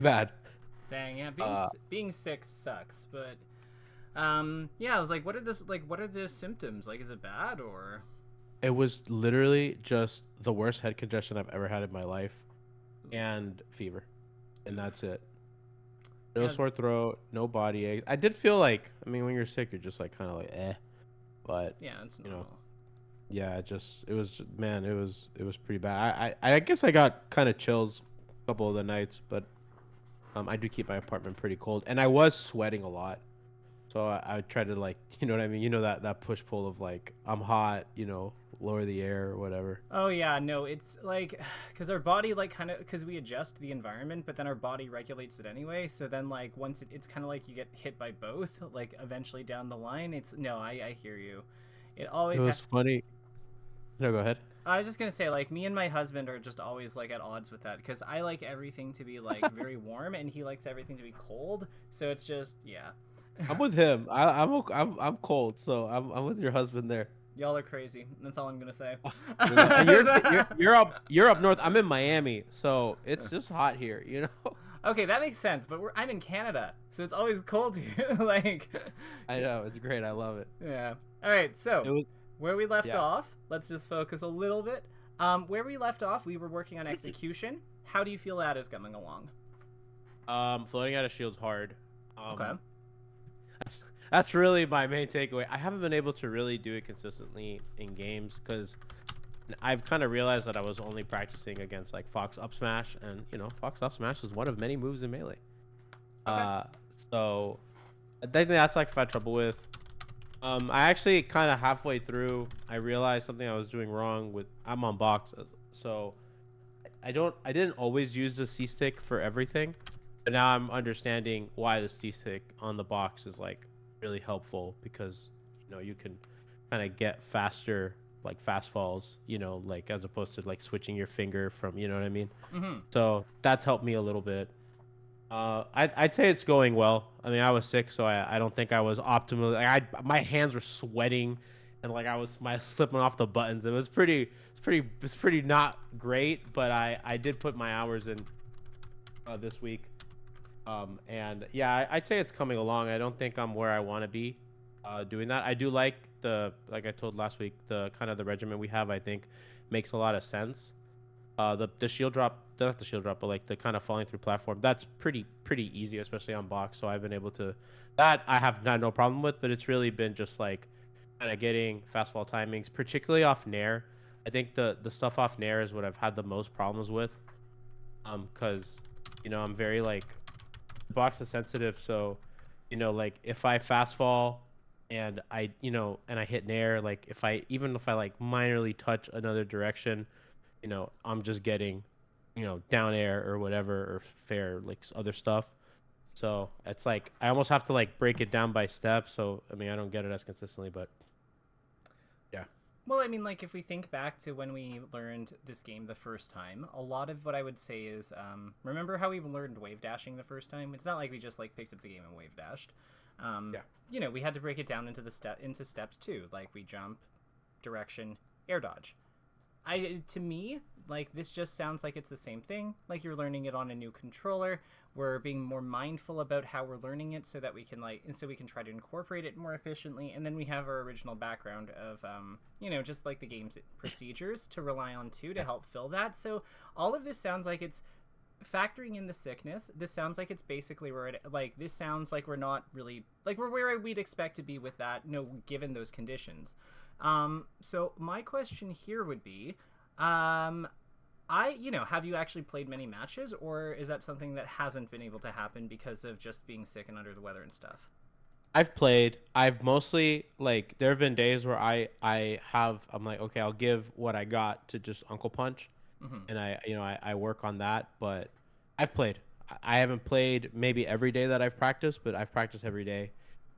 bad. Dang, yeah, Uh, being sick sucks, but yeah, I was like, what are the symptoms? Like, is it bad or? it was literally just the worst head congestion I've ever had in my life, Oof, and fever, and oof. that's it. No Yeah, sore throat, no body aches. I did feel like, I mean, when you're sick, you're just like kind of like but yeah, it's you know, normal. yeah, it was man, it was pretty bad. I guess I got kind of chills a couple of the nights, but I do keep my apartment pretty cold, and I was sweating a lot. So I try to like, you know what I mean? You know that push pull of like I'm hot, lower the air or whatever. Oh yeah, no, it's like because our body like kind of because we adjust the environment, but then our body regulates it anyway. So then like once it's kind of like you get hit by both. Like eventually down the line, it's no, I hear you. It It always. was funny. No, go ahead. I was just gonna say like me and my husband are just always like at odds with that because I like everything to be like very warm and he likes everything to be cold. So it's just yeah. I'm with him. I'm cold, so I'm with your husband there. Y'all are crazy. That's all I'm gonna say. And you're up north. I'm in Miami, so it's just hot here, you know. Okay, that makes sense. But I'm in Canada, so it's always cold here. Like, I know it's great. I love it. yeah. All right. So It was where we left yeah. off, let's just focus a little bit. Where we left off, we were working on execution. How do you feel that is coming along? Floating out of shield's hard. Okay. That's that's really my main takeaway. I haven't been able to really do it consistently in games because I've kind of realized that I was only practicing against like Fox up smash, and Fox up smash is one of many moves in melee. Okay. Uh, so I think that's like I've had trouble with. I actually kind of halfway through, I realized something I was doing wrong with. I'm on box, so I didn't always use the C stick for everything, but now I'm understanding why the C stick on the box is like really helpful because you can kind of get faster like fast falls, like as opposed to like switching your finger from, you know what I mean? Mm-hmm. So that's helped me a little bit. I'd say it's going well. I mean, I was sick, so I don't think I was optimally. Like, my hands were sweating, and like I was slipping off the buttons. It's pretty not great, but I did put my hours in this week. And yeah, I'd say it's coming along. I don't think I'm where I want to be, doing that. I do like like I told last week, the kind of the regimen we have. I think makes a lot of sense. The shield drop, not the shield drop, but like the kind of falling through platform. That's pretty easy, especially on box. So I've been able to that I have not no problem with, but it's really been just like kind of getting fast fall timings, particularly off Nair. I think the stuff off Nair is what I've had the most problems with. Because I'm very like box is sensitive, so like if I fast fall and I hit Nair, like even if I like minorly touch another direction, I'm just getting, down air or whatever or fair like other stuff. So it's like I almost have to like break it down by steps. So I mean I don't get it as consistently, but yeah. Well, I mean, like if we think back to when we learned this game the first time, a lot of what I would say is, remember how we learned wave dashing the first time? It's not like we just like picked up the game and wave dashed. Um, Yeah. we had to break it down into into steps too. Like we jump, direction, air dodge. To me, like this just sounds like it's the same thing. Like you're learning it on a new controller. We're being more mindful about how we're learning it so that we can and so we can try to incorporate it more efficiently. And then we have our original background of just like the game's procedures to rely on too to help fill that. So all of this sounds like it's factoring in the sickness. This sounds like it's basically where this sounds like we're not really like we're where we'd expect to be with that, given those conditions. So my question here would be, have you actually played many matches, or is that something that hasn't been able to happen because of just being sick and under the weather and stuff? I've played. I've mostly like there have been days where I'm like, okay, I'll give what I got to just Uncle Punch, Mm-hmm. and I work on that. But I've played. I haven't played maybe every day that I've practiced, but I've practiced every day,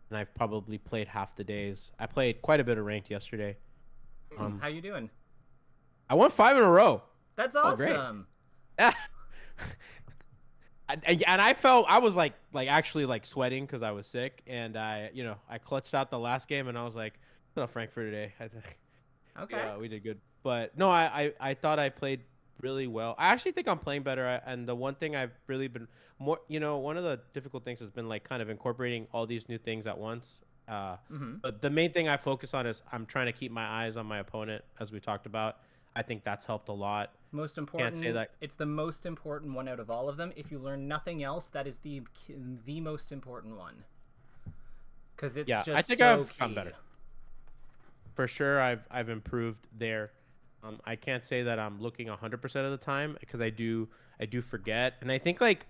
and I've probably played half the days. I played quite a bit of ranked yesterday. How you doing? I won 5 in a row. That's Oh, great. awesome. Yeah. And I felt I was like actually like sweating because I was sick, and I clutched out the last game, and I was like, "No, Frank for today." I think Okay. yeah, we did good, but no, I thought I played really well. I actually think I'm playing better, and the one thing I've really been more, one of the difficult things has been like kind of incorporating all these new things at once. Uh, Mm-hmm. but the main thing I focus on is I'm trying to keep my eyes on my opponent, as we talked about. I think that's helped a lot. Most Can't say important. that. It's the most important one out of all of them. If you learn nothing else, that is the most important one because it's Yeah, I just think so I've gotten key. better. For sure, I've improved there. I can't say that I'm looking 100% of the time because I do forget, and I think like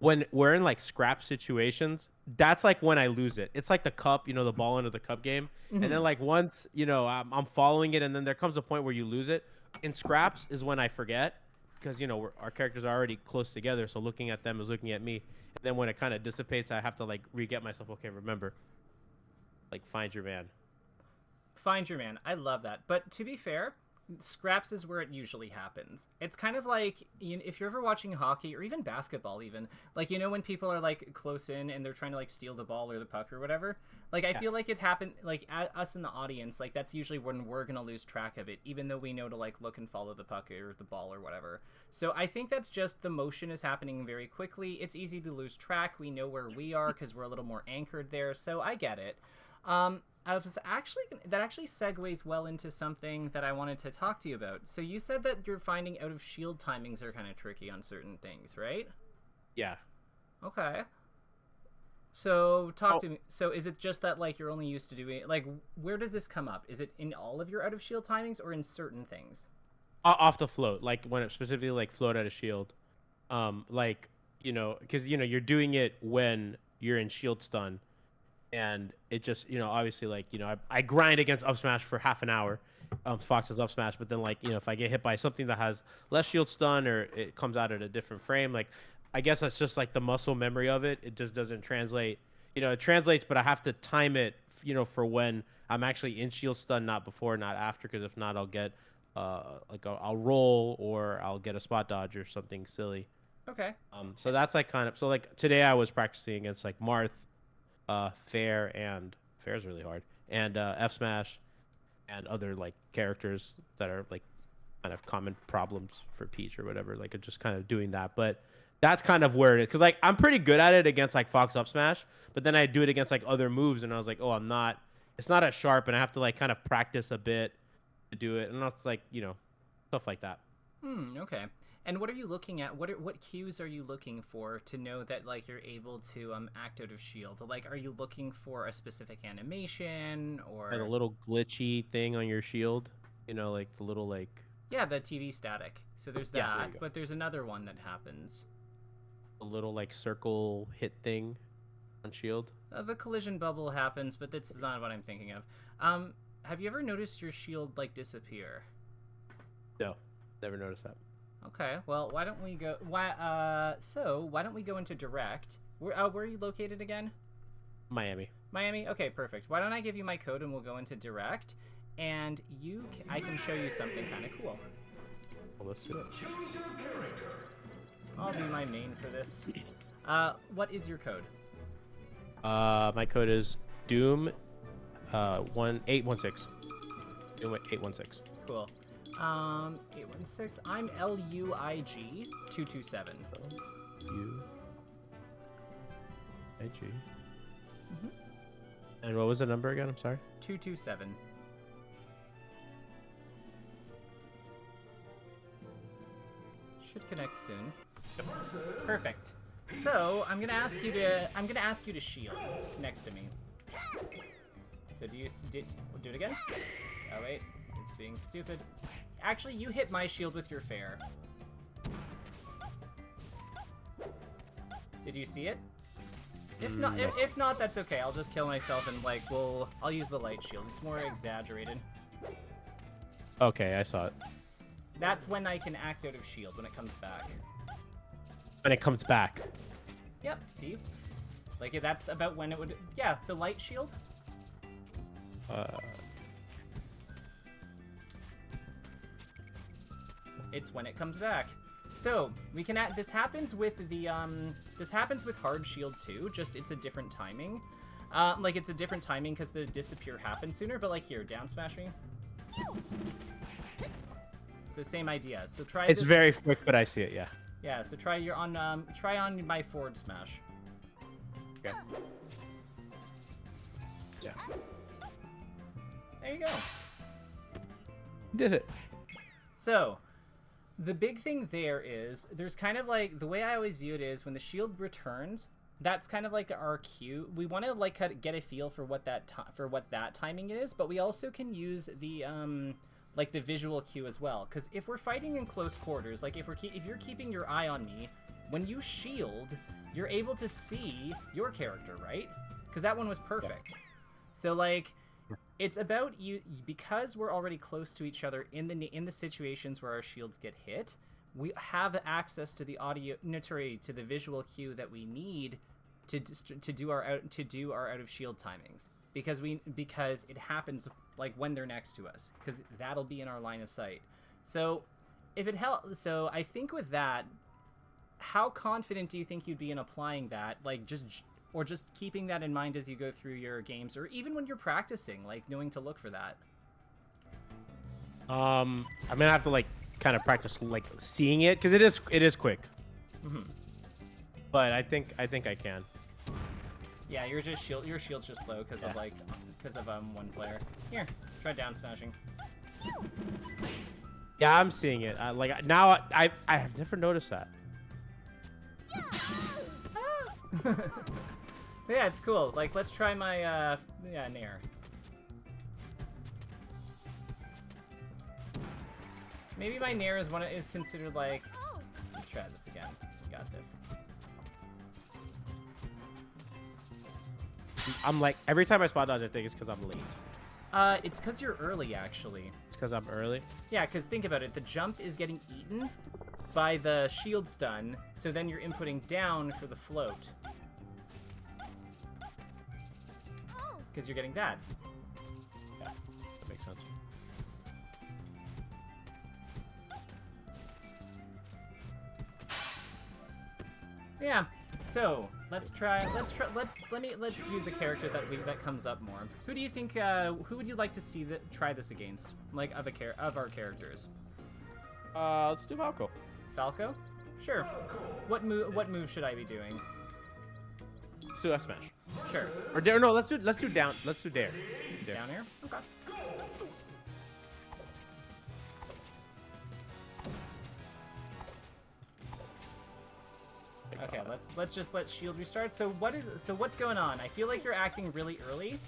when we're in like scrap situations, that's like when I lose it. It's like the cup, the ball into the cup game, and Mm-hmm. then like once I'm following it, and then there comes a point where you lose it. In scraps is when I forget because our characters are already close together, so looking at them is looking at me, and then when it kind of dissipates, I have to like re-get myself. Okay, remember, like find your man. Find your man. I love that. But to be fair, scraps is where it usually happens. It's kind of like if you're ever watching hockey or even basketball, even like when people are like close in and they're trying to like steal the ball or the puck or whatever. Like I Yeah. feel like it happened like us in the audience. Like that's usually when we're gonna lose track of it, even though we know to like look and follow the puck or the ball or whatever. So I think that's just the motion is happening very quickly. It's easy to lose track. We know where we are because we're a little more anchored there. So I get it. I was actually that actually segues well into something that I wanted to talk to you about. So you said that you're finding out of shield timings are kind of tricky on certain things, right? Yeah. Okay. So talk Oh, to me. So is it just that like you're only used to doing like where does this come up? Is it in all of your out of shield timings or in certain things? off the float, like when it specifically like float at a shield. Like because you're doing it when you're in shield stun, and it just obviously like I grind against up smash for half an hour, Fox's up smash, but then like if I get hit by something that has less shield stun or it comes out at a different frame, like I guess that's just like the muscle memory of it. It just doesn't translate. It translates, but I have to time it, for when I'm actually in shield stun, not before, not after, because if not, I'll get like I'll roll or I'll get a spot dodge or something silly. Okay. So that's like kind of so like today I was practicing against like Marth, Fair, and Fair's really hard, and F Smash, and other like characters that are like kind of common problems for Peach or whatever. Like it's just kind of doing that, but that's kind of where it is because like I'm pretty good at it against like Fox Up Smash, but then I do it against like other moves, and I was like, oh, I'm not. It's not as sharp, and I have to like kind of practice a bit to do it, and it's like stuff like that. Okay. And what are you looking at? What cues are you looking for to know that like you're able to act out of shield? Like, are you looking for a specific animation And a or little glitchy thing on your shield, like the little like yeah, the TV static? So there's yeah, there that, you go. but there's another one that happens. A little like circle hit thing on shield. The collision bubble happens, but that's not what I'm thinking of. Have you ever noticed your shield like disappear? No, never noticed that. Okay, well, why don't we go? Why don't we go into direct? Where are you located again? Miami. Miami. Okay, perfect. Why don't I give you my code and we'll go into direct, and I can show you something kind of cool. Well, let's do it. I'll be my main for this. What is your code? My code is Doom, 1816. Doom 816. Cool. 816. I'm LUIG 227. U I G. And what was the number again? I'm sorry. 227. Should connect soon. Perfect. So I'm gonna ask you to shield next to me. So do it again? Oh wait, it's being stupid. Actually, you hit my shield with your fair. Did you see it? If not, that's okay. I'll just kill myself and like I'll use the light shield. It's more exaggerated. Okay, I saw it. That's when I can act out of shield when it comes back. When it comes back. Yep. See, like that's about when it would. Yeah. So light shield. It's when it comes back. So we can add. This happens with the This happens with hard shield too. Just it's a different timing. Like it's a different timing because the disappear happens sooner. But like here, down smash me. So same idea. So try It's this. very quick, but I see it. Yeah. Yeah. So try your on try on my forward smash. Okay. Yeah. There you go. Did it. So, the big thing there is there's kind of like the way I always view it is when the shield returns, that's kind of like our cue. We want to like get a feel for what that timing is, but we also can use the like the visual cue as well. Because if we're fighting in close quarters, like if you're keeping your eye on me, when you shield, you're able to see your character, right? Because that one was perfect. Yeah. So like. It's about you because we're already close to each other in the situations where our shields get hit. We have access to the to the visual cue that we need to do our out of shield timings because it happens like when they're next to us because that'll be in our line of sight. So if it helps, so I think with that, how confident do you think you'd be in applying that? Like just keeping that in mind as you go through your games, or even when you're practicing, like knowing to look for that. I'm gonna have to like kind of practice like seeing it because it is quick. Mm-hmm. But I think I can. Yeah, your shield's just low because of one player. Here, try down smashing. Yeah, I'm seeing it. Like now I have never noticed that. Yeah, it's cool. Like, let's try my, Nair. Maybe my Nair is considered, like... Let's try this again. We got this. I'm like, every time I spot dodge, I think it's because I'm late. It's because you're early, actually. It's because I'm early? Yeah, because think about it. The jump is getting eaten by the shield stun, so then you're inputting down for the float. Because you're getting that. Yeah, that makes sense. Yeah. So let's use a character that comes up more. Who do you think? Who would you like to see try this against? Like of our characters. Let's do Falco. Falco? Sure. What move should I be doing? Let's do F smash. Sure. Or dare? No, let's do down. Let's do dare. Down here. Okay. Okay, let's just let shield restart. So what's going on? I feel like you're acting really early,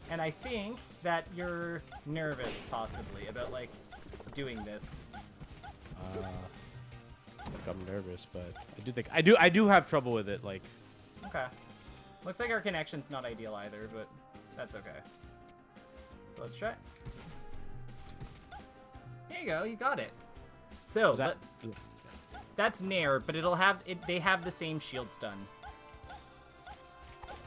and I think that you're nervous possibly about like doing this. Like I'm nervous, but I do have trouble with it. Like. Okay. Looks like our connection's not ideal either, but that's okay. So let's try. There you go, you got it. So that's Nair, but they have the same shield stun.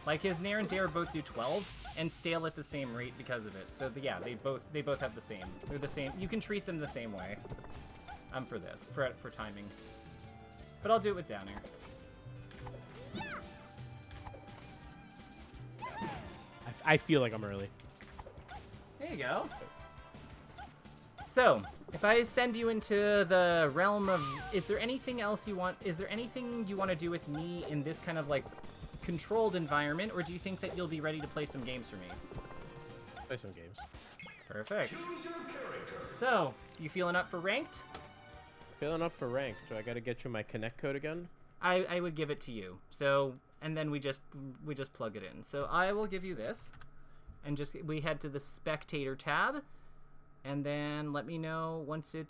Like his Nair and Dare both do 12 and stale at the same rate because of it. So yeah, they both have the same. They're the same. You can treat them the same way. For this for timing. But I'll do it with down air. I feel like I'm early. There you go. So, if I send you into the realm of, is there anything else you want? Is there anything you want to do with me in this kind of like controlled environment, or do you think that you'll be ready to play some games for me? Play some games. Perfect. So, you feeling up for ranked? Feeling up for ranked. Do I got to get you my connect code again? I would give it to you. So, and then we just plug it in. So I will give you this, and we head to the spectator tab, and then let me know once the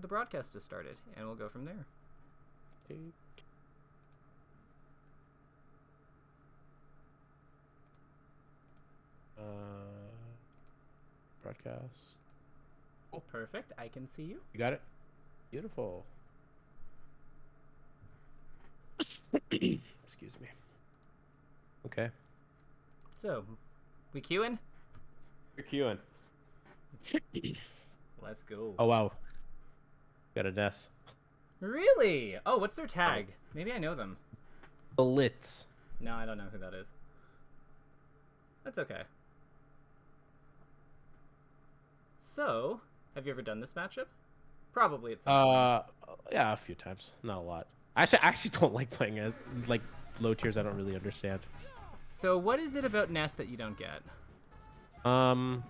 broadcast has started, and we'll go from there. Broadcast. Oh, perfect. I can see you. You got it. Beautiful. Excuse me. Okay. So, we queuing? We're queuing. Let's go. Oh, wow. Got a Ness. Really? Oh, what's their tag? Maybe I know them. Blitz. No, I don't know who that is. That's okay. So, have you ever done this matchup? Probably at some point. Yeah, a few times, not a lot. I actually don't like playing as like low tiers. I don't really understand. So what is it about Nest that you don't get? Um,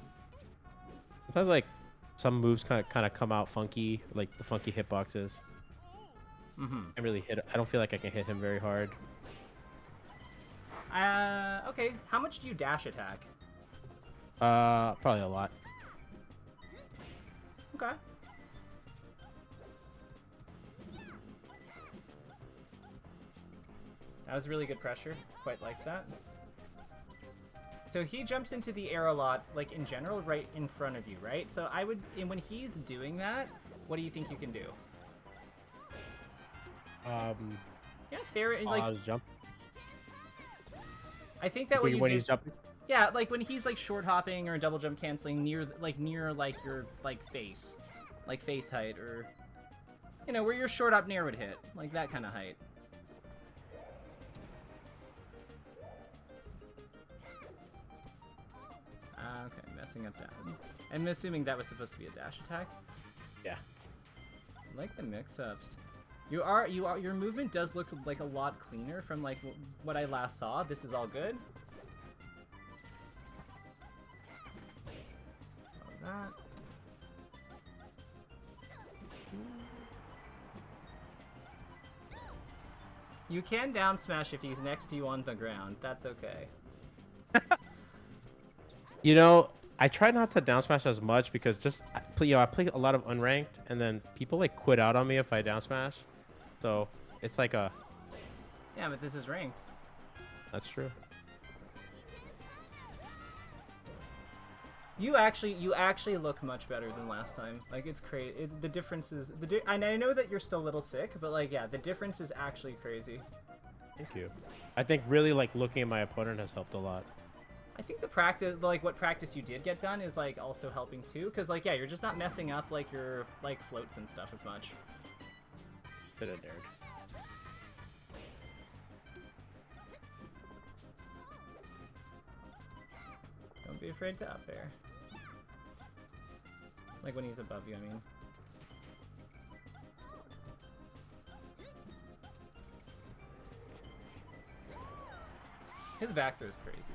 Sometimes like some moves kind of come out funky, like the funky hitboxes. Mm-hmm. I really hit. I don't feel like I can hit him very hard. Okay. How much do you dash attack? Probably a lot. Okay. That was really good pressure. Quite like that. So he jumps into the air a lot, like in general, right in front of you, right? So I would, and when he's doing that, what do you think you can do? Yeah, fair. And like, Just jump. I think that what you When do, he's jumping. yeah, like when he's like short hopping or double jump canceling near like your face height, or you know where your short up near would hit, like that kind of height. Okay, messing up down. I'm assuming that was supposed to be a dash attack. Yeah. I like the mix-ups. Your movement does look like a lot cleaner from like what I last saw. This is all good. That. You can down smash if he's next to you on the ground. That's okay. You know, I try not to down smash as much because just I play a lot of unranked, and then people like quit out on me if I down smash. So it's like a. Yeah, but this is ranked. That's true. You actually look much better than last time. Like it's crazy. The difference is I know that you're still a little sick, but like yeah, the difference is actually crazy. Thank you. I think really like looking at my opponent has helped a lot. I think the practice, like what practice you did get done, is like also helping too, because like yeah, you're just not messing up like your like floats and stuff as much. Bit of dared. Don't be afraid to up air. Like when he's above you, I mean. His back throw is crazy.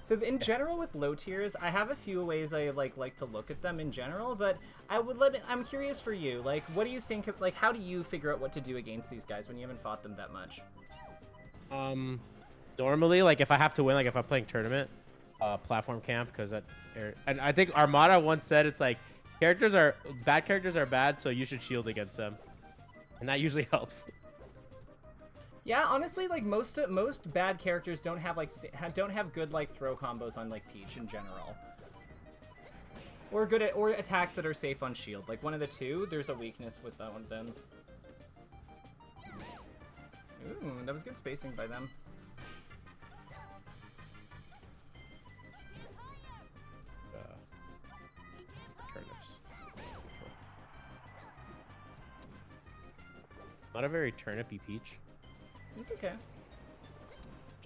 So in general with low tiers, I have a few ways I like to look at them in general, but I'm curious for you. Like, what do you think of, like, how do you figure out what to do against these guys when you haven't fought them that much? Normally, like if I have to win, like if I'm playing tournament, platform camp, because and I think Armada once said it's like bad characters are bad, so you should shield against them, and that usually helps. Yeah, honestly, like most bad characters don't have like don't have good like throw combos on like Peach in general, or or attacks that are safe on shield. Like one of the two, there's a weakness with that one of them. Ooh, that was good spacing by them. Turnips. Not a very turnipy Peach. It's okay.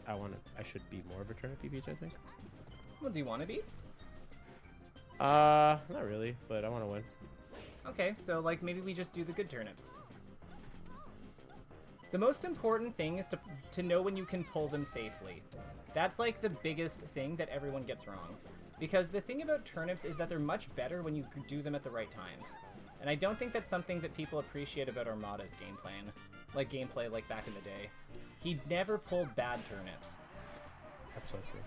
I should be more of a turnipy Peach, I think. Well, do you want to be? Not really, but I want to win. Okay, so like maybe we just do the good turnips. The most important thing is to know when you can pull them safely. That's like the biggest thing that everyone gets wrong. Because the thing about turnips is that they're much better when you do them at the right times. And I don't think that's something that people appreciate about Armada's gameplay like back in the day. He never pulled bad turnips. That's so true.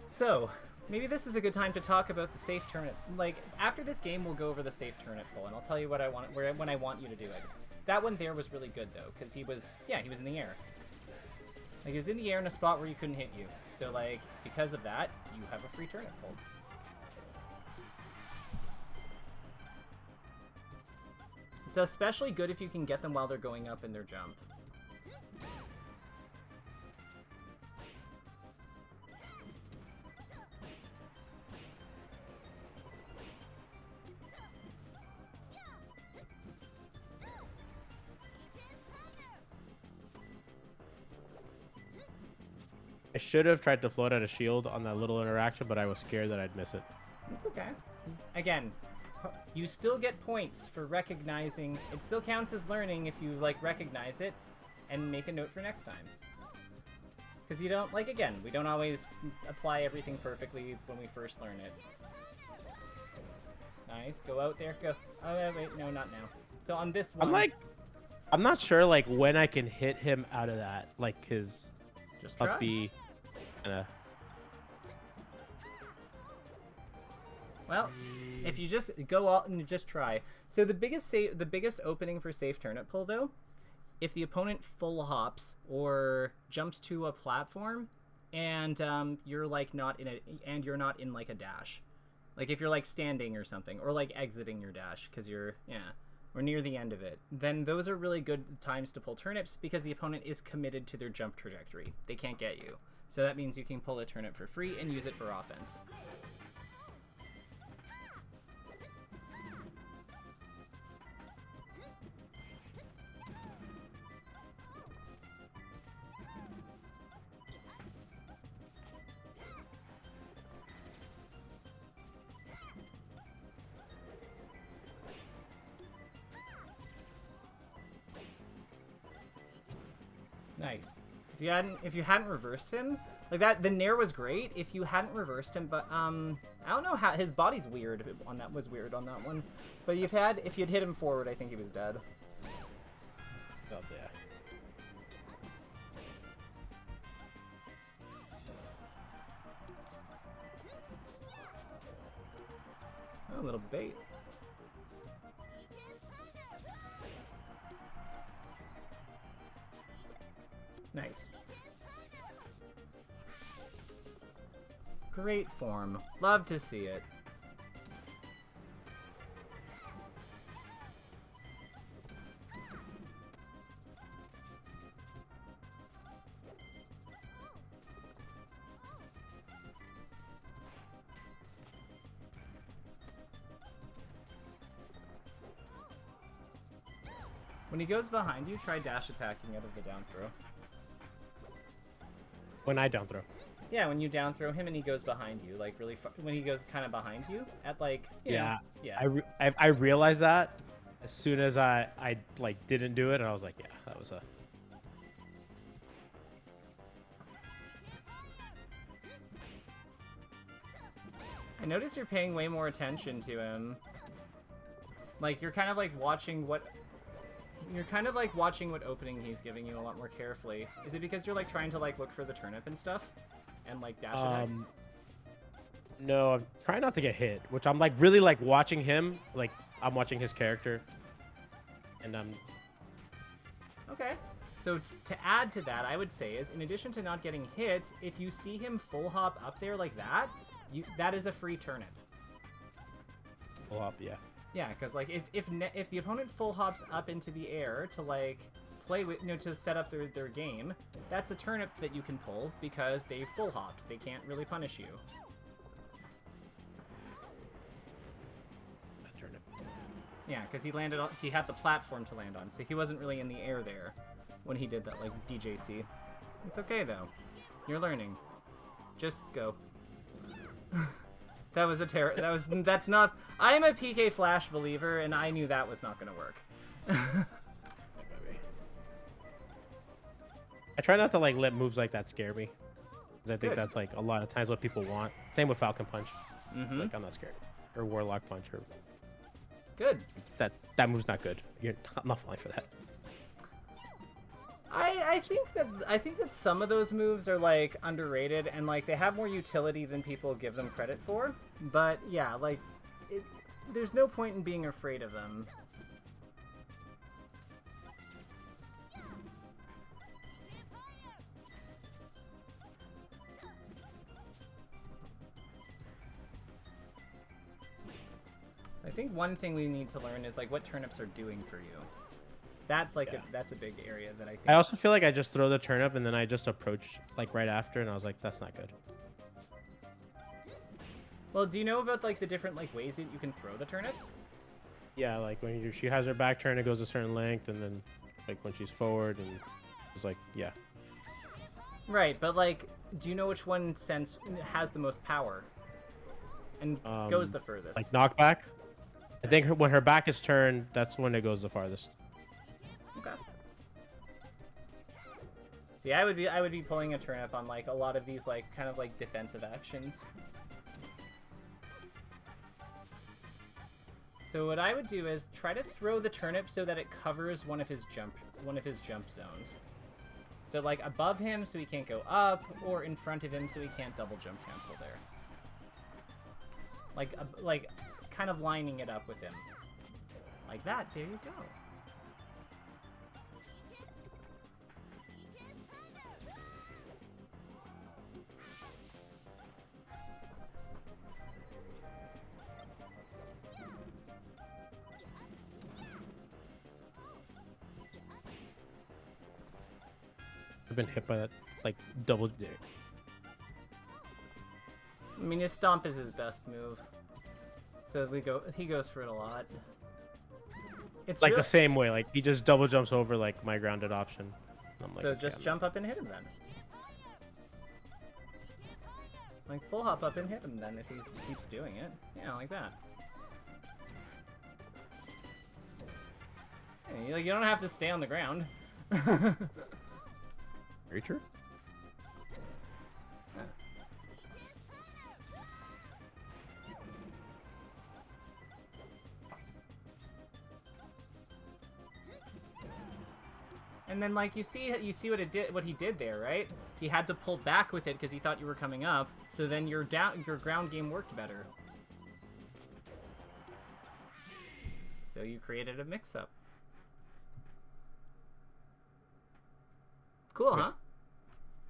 So, maybe this is a good time to talk about the safe turnip. Like, after this game, we'll go over the safe turnip pull, and I'll tell you what I want, when I want you to do it. That one there was really good, though, because he was in the air. Like, he was in the air in a spot where he couldn't hit you. So, like, because of that, you have a free turnip pull. It's especially good if you can get them while they're going up in their jump. I should have tried to float out a shield on that little interaction, but I was scared that I'd miss it. It's okay. Again, you still get points for recognizing. It still counts as learning if you like recognize it and make a note for next time. Because you don't, like, again, we don't always apply everything perfectly when we first learn it. Nice, go out there, go. Oh, wait, no, not now. So on this one... I'm not sure, like, when I can hit him out of that. Like, his just try. up B, kinda... Well, if you just go out and just try. So the biggest opening for safe turnip pull, though, if the opponent full hops or jumps to a platform, and you're like not in like a dash, like if you're like standing or something, or like exiting your dash because you're or near the end of it, then those are really good times to pull turnips because the opponent is committed to their jump trajectory. They can't get you, so that means you can pull a turnip for free and use it for offense. Nice. If you hadn't reversed him like that, the nair was great. If you hadn't reversed him, but I don't know how his body's weird on that one. But if you'd hit him forward, I think he was dead. Oh yeah. Oh, a little bait. Nice. Great form. Love to see it. When he goes behind you, try dash attacking out of the down throw. When I down throw. Yeah, when you down throw him and he goes behind you, like really far, when he goes kind of behind you at like, you know, yeah. I realized that as soon as I like didn't do it, and I was like, yeah, that was a. I notice you're paying way more attention to him. Like you're kind of like watching what. You're kind of like watching what opening he's giving you a lot more carefully. Is it because you're like trying to like look for the turnip and stuff, and like dash attack? No, I'm trying not to get hit, which I'm like really like watching him. Like I'm watching his character, and I'm. Okay. So to add to that, I would say is in addition to not getting hit, if you see him full hop up there like that, that is a free turnip. Full hop, yeah. Yeah, because like if the opponent full hops up into the air to like play with, to set up their game, that's a turnip that you can pull because they full hopped. They can't really punish you. That turnip. Yeah, because he had the platform to land on, so he wasn't really in the air there when he did that like DJC. It's okay though. You're learning. Just go. That was that's not. I am a PK Flash believer, and I knew that was not going to work. I try not to like let moves like that scare me, because I think Good. that's like a lot of times what people want. Same with Falcon Punch. Mm-hmm. Like I'm not scared, or Warlock Punch, or Good. that move's not good. I'm not falling for that. I think that some of those moves are like underrated and like they have more utility than people give them credit for. But yeah, like there's no point in being afraid of them. I think one thing we need to learn is like what turnips are doing for you. That's like that's a big area that I think. I also feel like I just throw the turnip and then I just approach like right after, and I was like, that's not good. Well, do you know about like the different like ways that you can throw the turnip? Yeah, like when she has her back turn, it goes a certain length, and then like when she's forward, and it's like, yeah. Right, but like, do you know which one has the most power and goes the furthest? Like knockback. I think when her back is turned, that's when it goes the farthest. Okay. See, I would be pulling a turnip on like a lot of these like kind of like defensive actions. So what I would do is try to throw the turnip so that it covers one of his jump zones. So like above him so he can't go up, or in front of him so he can't double jump cancel there. Like kind of lining it up with him. Like that. There you go. I've been hit by that, like, double. I mean, his stomp is his best move. So he goes for it a lot. It's like really... the same way, like he just double jumps over like my grounded option. I'm like, so just jump up and hit him then. Like full hop up and hit him then if he keeps doing it. Yeah, like that. Hey, like you don't have to stay on the ground. Very true. And then like you see what he did there, right? He had to pull back with it because he thought you were coming up. So then your ground game worked better. So you created a mix-up. Cool, huh?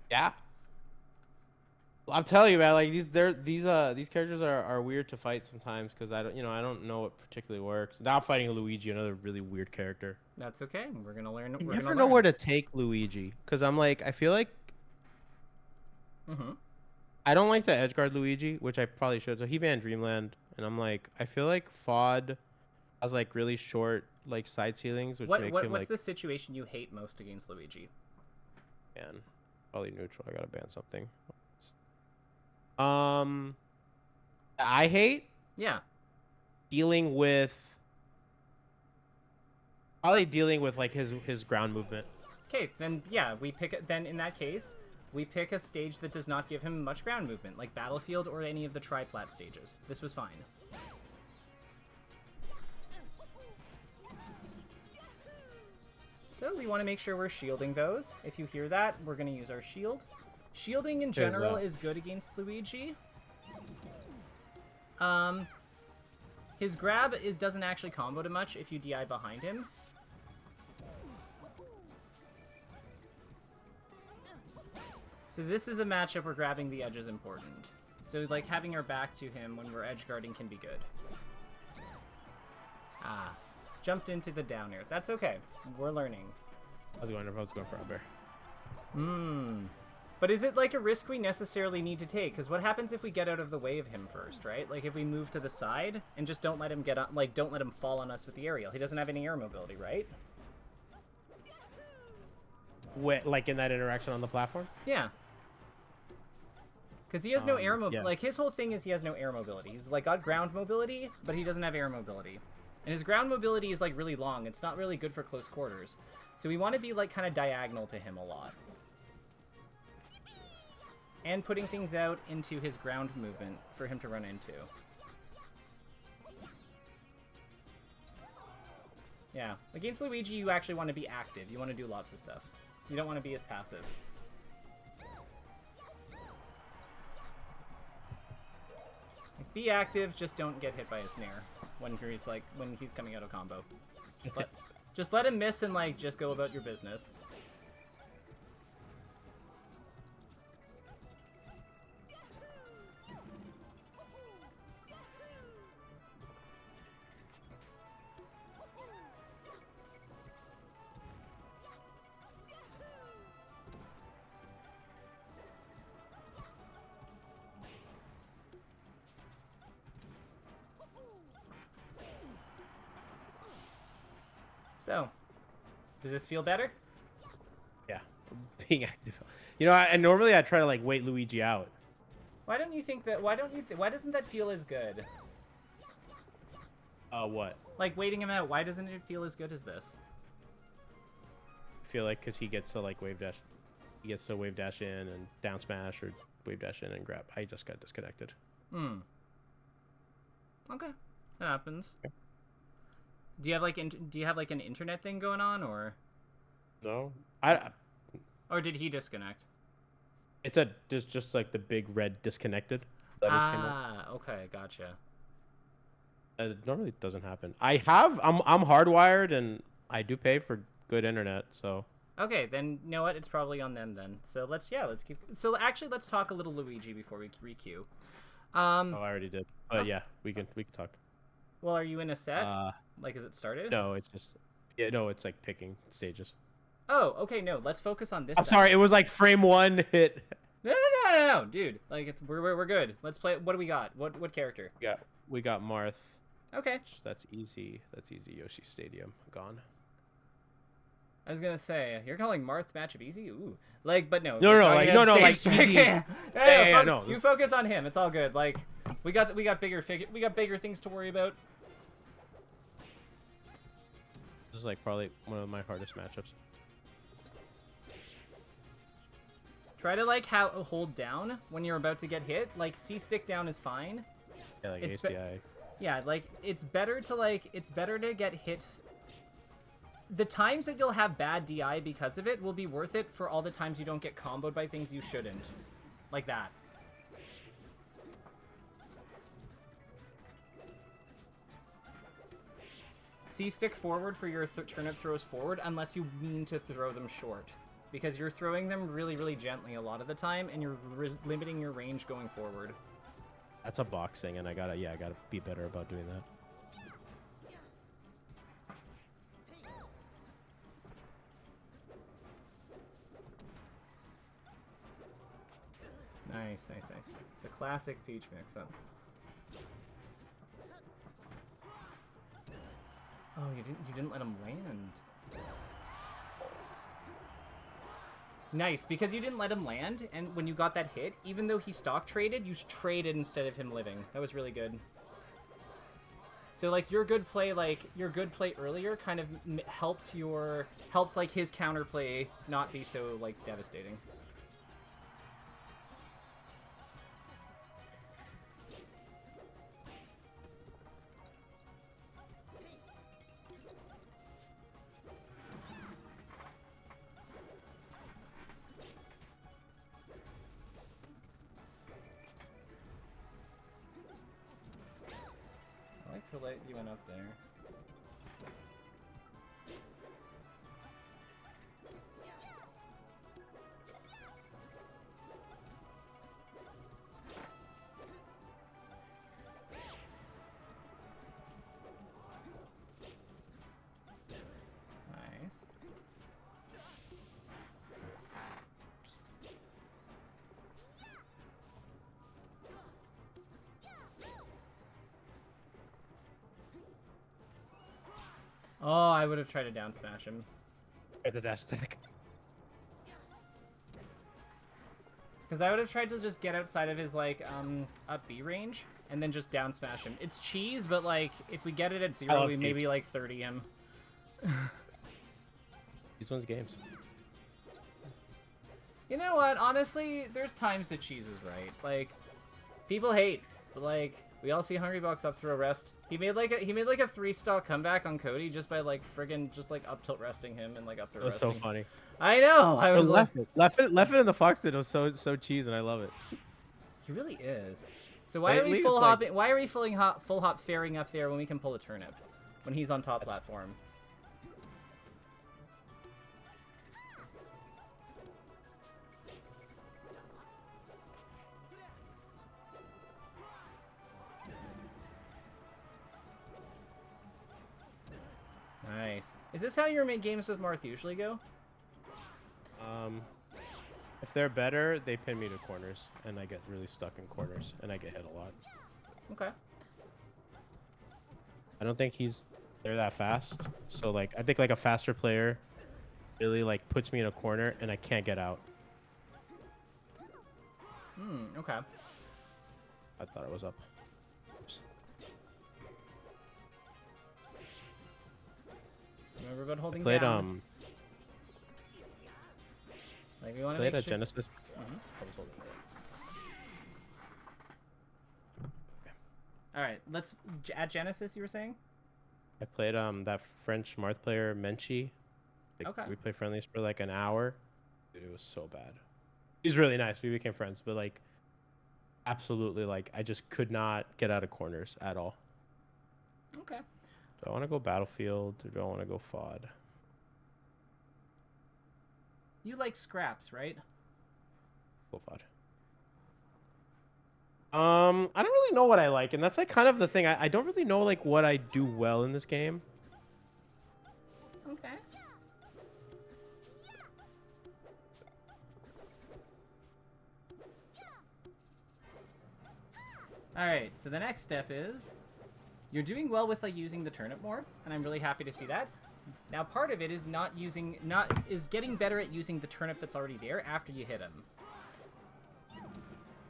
Yeah. Well, I'm telling you, man. Like these characters are weird to fight sometimes because I don't know what particularly works. Now I'm fighting Luigi, another really weird character. That's okay. We're gonna learn. I never know where to take Luigi because I'm like I feel like. I don't like the edgeguard Luigi, which I probably should. So he banned Dreamland, and I'm like I feel like Fod has like really short like side ceilings, which make him what's like. The situation you hate most against Luigi? Ban. Probably neutral. I gotta ban something. I hate dealing with like his ground movement. Okay, then yeah, then in that case, we pick a stage that does not give him much ground movement, like Battlefield or any of the tri-plat stages. This was fine. So we want to make sure we're shielding those. If you hear that, we're going to use our shield. Shielding in general is good against Luigi. His grab doesn't actually combo too much if you DI behind him. So this is a matchup where grabbing the edge is important. So like having our back to him when we're edge guarding can be good. Ah, jumped into the down air. That's okay. We're learning. I was going for a bear. But is it like a risk we necessarily need to take? Because what happens if we get out of the way of him first, right? Like if we move to the side and just don't let him get on, like don't let him fall on us with the aerial. He doesn't have any air mobility, right? Like in that interaction on the platform? Yeah. Because he has no air mobility. Yeah. Like his whole thing is he has no air mobility. He's like got ground mobility, but he doesn't have air mobility. And his ground mobility is like really long. It's not really good for close quarters. So we want to be like kind of diagonal to him a lot. And putting things out into his ground movement for him to run into. Yeah. Against Luigi, you actually want to be active. You want to do lots of stuff. You don't want to be as passive. Like, be active, just don't get hit by his snare when he's coming out of combo. Just let him miss and like just go about your business. So, does this feel better? Yeah, being active. You know, and normally I try to like wait Luigi out. Why don't you think that? Why doesn't that feel as good? What? Like waiting him out. Why doesn't it feel as good as this? I feel like because he gets to like wave dash, he gets to wave dash in and down smash or wave dash in and grab. I just got disconnected. Hmm. Okay, that happens. Okay. Do you have like an internet thing going on, or No, or did he disconnect? it's just like the big red disconnected letters came up. Ah, okay, gotcha. It normally doesn't happen. I'm hardwired and I do pay for good internet, so. Okay, then you know what? It's probably on them then. So let's keep. So actually, let's talk a little Luigi before we requeue. Oh, I already did. But yeah, we can talk. Well, are you in a set? Like, is it started? No, it's just no, it's like picking stages. Oh, okay. No, let's focus on this. I'm sorry, it was like frame 1 hit. No, dude. Like we're good. Let's play. What do we got? What character? Yeah, we got Marth. Okay. That's easy. Yoshi Stadium gone. I was gonna say you're calling Marth matchup easy. Ooh, like, but no. No, like easy. Yeah, no. You focus on him. It's all good. Like, we got bigger things to worry about. This is like probably one of my hardest matchups. Try to like hold down when you're about to get hit. Like C stick down is fine. Yeah, like ACI. Yeah, like it's better to get hit. The times that you'll have bad DI because of it will be worth it for all the times you don't get comboed by things you shouldn't. Like that. C stick forward for your turnip throws forward unless you mean to throw them short. Because you're throwing them really, really gently a lot of the time and you're limiting your range going forward. That's a boxing and I gotta be better about doing that. Nice. The classic Peach mix-up. Oh, you didn't let him land. Nice, because you didn't let him land, and when you got that hit, even though he stock traded, you traded instead of him living. That was really good. So like your good play earlier kind of helped like his counterplay not be so like devastating. I like the light you went up there. Nice. Oh, I would have tried to down smash him. At the dash attack. Because I would have tried to just get outside of his, like, up B range, and then just down smash him. It's cheese, but, like, if we get it at 0, we maybe, like, 30 him. These one's games. You know what? Honestly, there's times that cheese is right. Like, people hate, but, like, we all see Hungrybox up throw rest. He made like a 3-stock comeback on Cody just by like friggin' just like up tilt resting him and like up throw resting. It was so funny. I know. I was left it in the Fox did. It was so cheese and I love it. He really is. So why are we full hopping? Like... Why are we full hop fairing up there when we can pull a turnip when he's on top platform? Nice. Is this how your games with Marth usually go? If they're better, they pin me to corners, and I get really stuck in corners, and I get hit a lot. Okay. I don't think they're that fast, so like I think like a faster player really like puts me in a corner, and I can't get out. Okay. I thought it was up. Oops. Remember about holding Played down. Like we want to played make a sure. Genesis. Hold it. All right, let's at Genesis. You were saying? I played that French Marth player Menchi. Like, Okay. we played friendlies for like an hour. Dude, it was so bad. He's really nice. We became friends, but like, absolutely, like I just could not get out of corners at all. Okay. Do I want to go Battlefield or do I want to go FOD? You like scraps, right? Go FOD. I don't really know what I like, and that's like kind of the thing. I don't really know like what I do well in this game. Okay. All right. So the next step is you're doing well with like using the turnip more, and I'm really happy to see that. Now, part of it is is getting better at using the turnip that's already there after you hit him.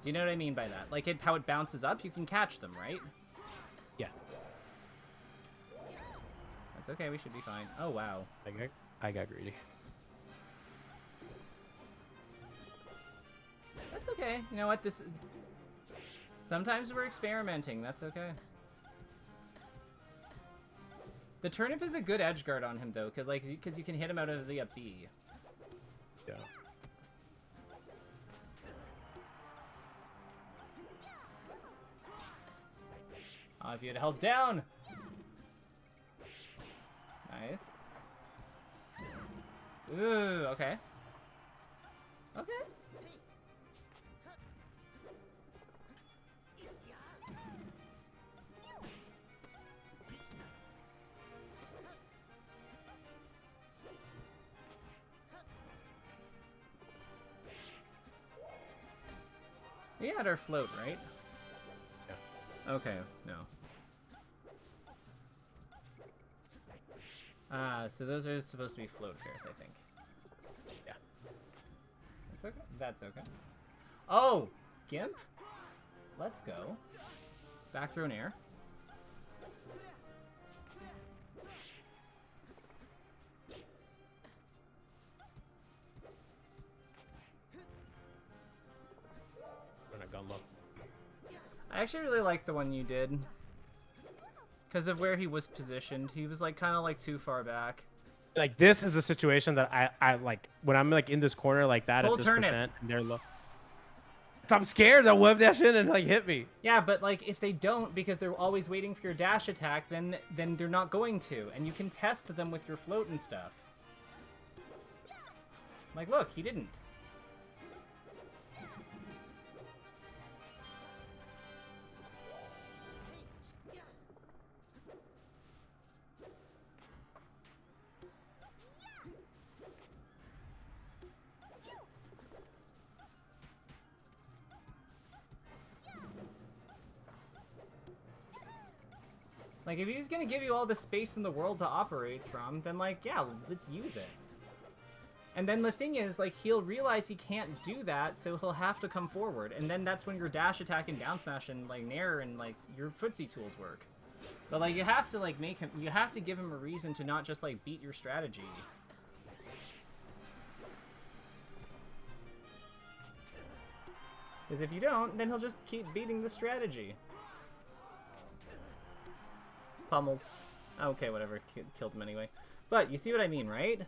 Do you know what I mean by that? Like how it bounces up, you can catch them, right? Yeah. That's okay. We should be fine. Oh wow. I got greedy. That's okay. You know what? Sometimes we're experimenting. That's okay. The turnip is a good edge guard on him though, because you can hit him out of the up B. Yeah. If you had held down. Nice. Ooh, okay. Okay. We had our float, right? Yeah. Okay, no. So those are supposed to be float fairs, I think. Yeah. That's okay. That's okay. Oh! Gimp? Let's go. Back throw an air. When I gun low. I actually really like the one you did. Because of where he was positioned. He was like kind of like too far back. Like this is a situation that I like when I'm like in this corner like that Full at this turnip. percent and they're low. I'm scared they'll web dash in and like hit me. Yeah, but like if they don't, because they're always waiting for your dash attack, then they're not going to, and you can test them with your float and stuff. Like, look, he didn't. Like, if he's gonna give you all the space in the world to operate from, then, like, yeah, let's use it. And then the thing is, like, he'll realize he can't do that, so he'll have to come forward. And then that's when your dash attack and down smash and, like, nair and, like, your footsie tools work. But, like, you have to, like, you have to give him a reason to not just, like, beat your strategy. Because if you don't, then he'll just keep beating the strategy. Pummels. Okay, whatever. Killed him anyway. But you see what I mean, right?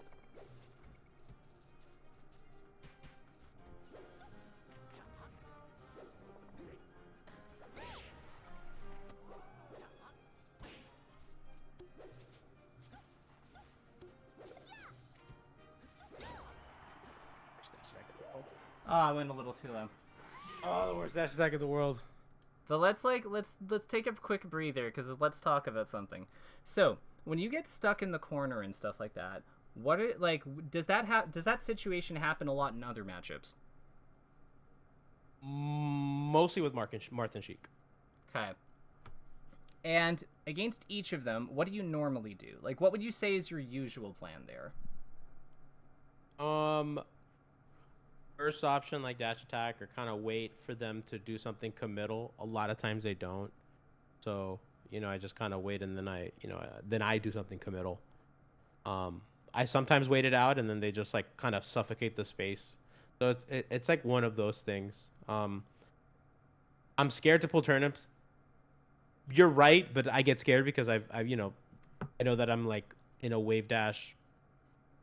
Oh, I went a little too low. Oh, the worst dash attack in the world. But let's take a quick breather, because let's talk about something. So when you get stuck in the corner and stuff like that, does that situation happen a lot in other matchups? Mostly with Marth and Sheik. Okay. And against each of them, what do you normally do? Like, what would you say is your usual plan there? First option, like dash attack, or kind of wait for them to do something committal. A lot of times they don't. So, I just kind of wait and then I do something committal. I sometimes wait it out, and then they just like kind of suffocate the space. So it's like one of those things. I'm scared to pull turnips. You're right, but I get scared because I've I know that I'm like in a wave dash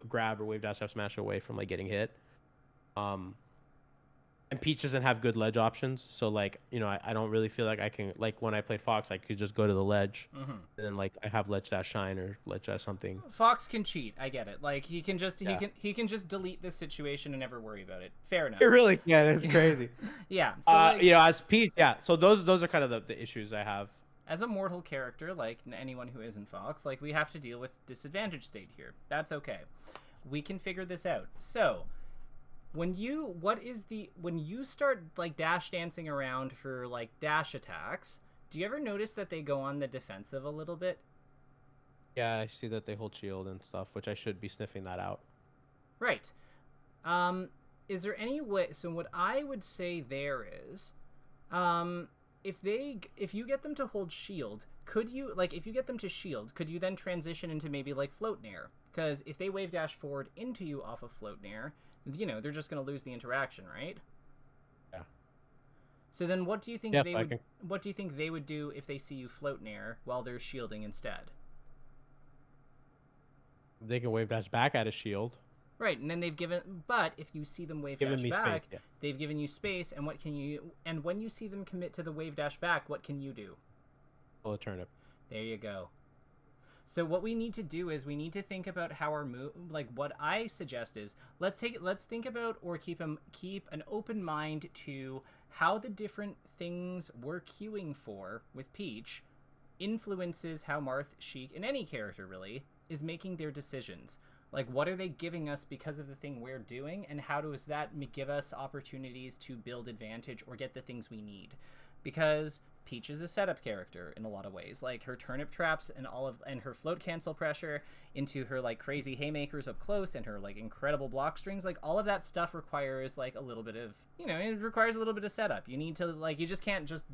grab or wave dash F smash away from like getting hit. Um, and Peach doesn't have good ledge options, so like I don't really feel like I can like when I played Fox I could just go to the ledge, and then like I have ledge dash shine or ledge dash something. Fox can cheat. I get it. Like he can just Yeah. he can just delete this situation and never worry about it. Fair enough. It really can. It's crazy. Yeah. So like, As Peach, yeah. So those are kind of the issues I have. as a mortal character, like anyone who isn't Fox, like we have to deal with disadvantage state here. That's okay. We can figure this out. So when you when you start like dash dancing around for like dash attacks, do you ever notice that they go on the defensive a little bit? Yeah, I see that they hold shield and stuff, which I should be sniffing that out. Right. Is there any way? So what I would say there is, if you get them to hold shield, could you like if you get them to shield, could you then transition into maybe like float nair? Because if they wave dash forward into you off of float nair, they're just going to lose the interaction, right? Yeah. So then, what do you think Yeah, what do you think they would do if they see you float nair while they're shielding instead? they can wave dash back at a shield. Right, and then but if you see them wave dash back, they've given you space, and and when you see them commit to the wave dash back, what can you do? Pull a turnip. There you go. So what we need to do is we need to think about how our move, like what I suggest is let's think about or keep an open mind to how the different things we're queuing for with Peach influences how Marth, Sheik, and any character really is making their decisions. Like, what are they giving us because of the thing we're doing, and how does that give us opportunities to build advantage or get the things we need? Because Peach is a setup character in a lot of ways. Like, her turnip traps and her float cancel pressure into her, like, crazy haymakers up close and her, like, incredible block strings, like, all of that stuff requires, like, a little bit of, it requires a little bit of setup. You need to, like, you just can't just,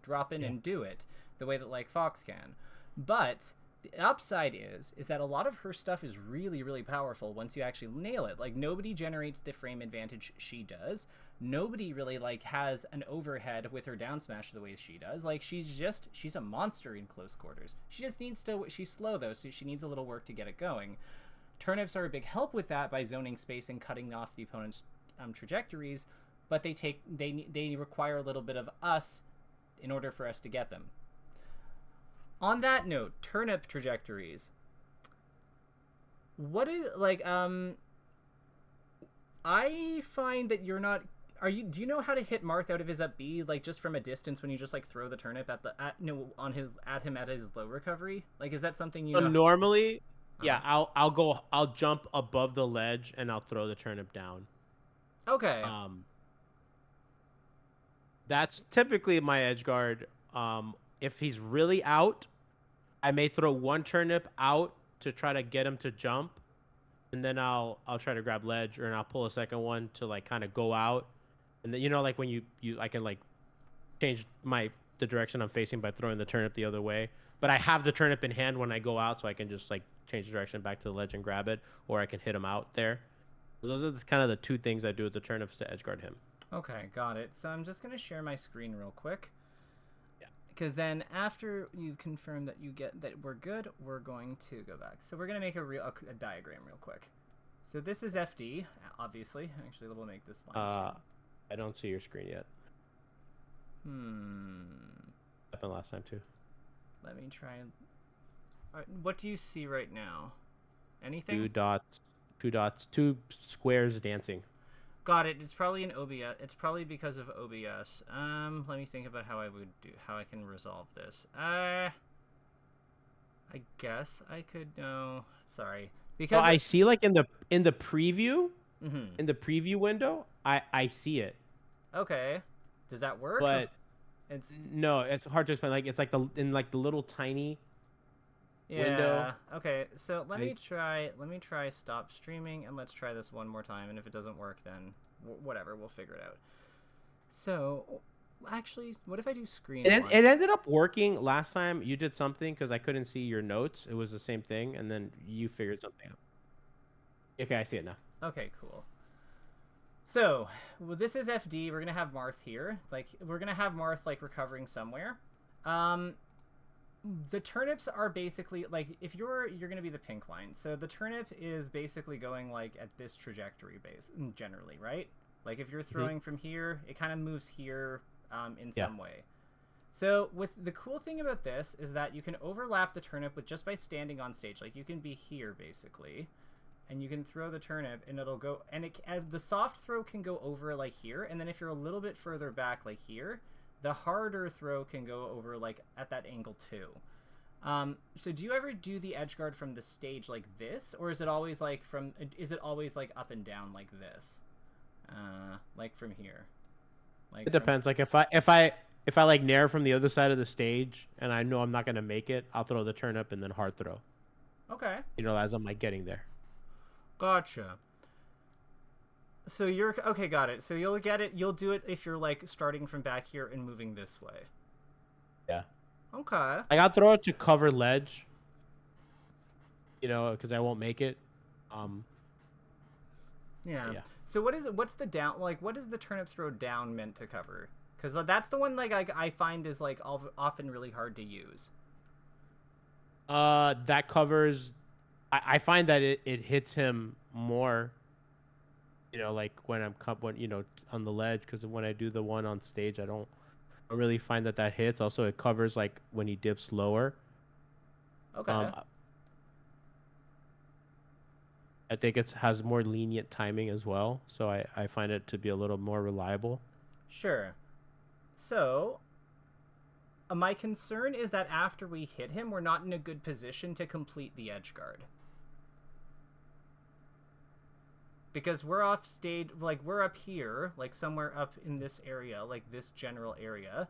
drop in and do it the way that, like, Fox can. But the upside is that a lot of her stuff is really, really powerful once you actually nail it. Like, nobody generates the frame advantage she does. Nobody really, like, has an overhead with her down smash the way she does. Like, she's a monster in close quarters. She just needs to, she's slow, though, so she needs a little work to get it going. Turnips are a big help with that by zoning space and cutting off the opponent's trajectories, but they require a little bit of us in order for us to get them. On that note, turnip trajectories. What is like I find that you're not do you know how to hit Marth out of his up B, like just from a distance when you just like throw the turnip at him at his low recovery? Like, is that something you know? Normally, yeah, I'll jump above the ledge and I'll throw the turnip down. Okay. That's typically my edge guard. If he's really out, I may throw one turnip out to try to get him to jump, and then I'll try to grab ledge, and I'll pull a second one to like kind of go out, and then like when I can like change the direction I'm facing by throwing the turnip the other way, but I have the turnip in hand when I go out, so I can just like change the direction back to the ledge and grab it, or I can hit him out there. So those are kind of the two things I do with the turnips to edge guard him. Okay, got it. So I'm just gonna share my screen real quick. Because then after you confirm that we're good, we're going to go back. So we're going to make a diagram real quick. So this is FD, obviously. Actually, we'll make this line. I don't see your screen yet. Happened last time too. Let me try. What do you see right now? Anything? Two dots, two squares dancing. Got it. It's probably an OBS. It's probably because of OBS. Let me think about how I can resolve this. I guess I could. No, sorry. Because I see like in the preview, in the preview window, I see it. Okay. Does that work? But no, it's hard to explain. Like it's like the little tiny window. Okay, so let me try stop streaming, and let's try this one more time, and if it doesn't work, then whatever, we'll figure it out. So Actually, what if I do screen It, one? it ended up working last time you did something because I couldn't see your notes. It was the same thing, and then you figured something out. Okay, I see it now. Okay, cool. So, well, this is FD. We're gonna have Marth here. Like, we're gonna have Marth like recovering somewhere. Um, the turnips are basically like if you're gonna be the pink line. So the turnip is basically going like at this trajectory base generally, right? Like if you're throwing from here, it kind of moves here in Yeah. some way. So with the cool thing about this is that you can overlap the turnip with just by standing on stage. Like you can be here basically, and you can throw the turnip, and it'll go. And the soft throw can go over like here, and then if you're a little bit further back, like here, the harder throw can go over like at that angle too. So do you ever do the edge guard from the stage like this, or is it always like up and down like this? Like from here. Like It depends. Like if I like nair from the other side of the stage and I know I'm not gonna make it, I'll throw the turnip and then hard throw. Okay. You know, as I'm like getting there. Gotcha. So you're okay, got it. So you'll get it. You'll do it if you're like starting from back here and moving this way. Yeah. Okay. Like I'll throw it to cover ledge. You know, because I won't make it. Yeah. Yeah. So what's the down like? What is the turnip throw down meant to cover? Because that's the one like I find is like often really hard to use. That covers. I find that it hits him more. You know, like when on the ledge, because when I do the one on stage, I don't really find that hits. Also, it covers like when he dips lower. Okay. I think it has more lenient timing as well, so I find it to be a little more reliable. Sure. So, my concern is that after we hit him, we're not in a good position to complete the edge guard. Because we're off stage, like we're up here, like somewhere up in this area, like this general area,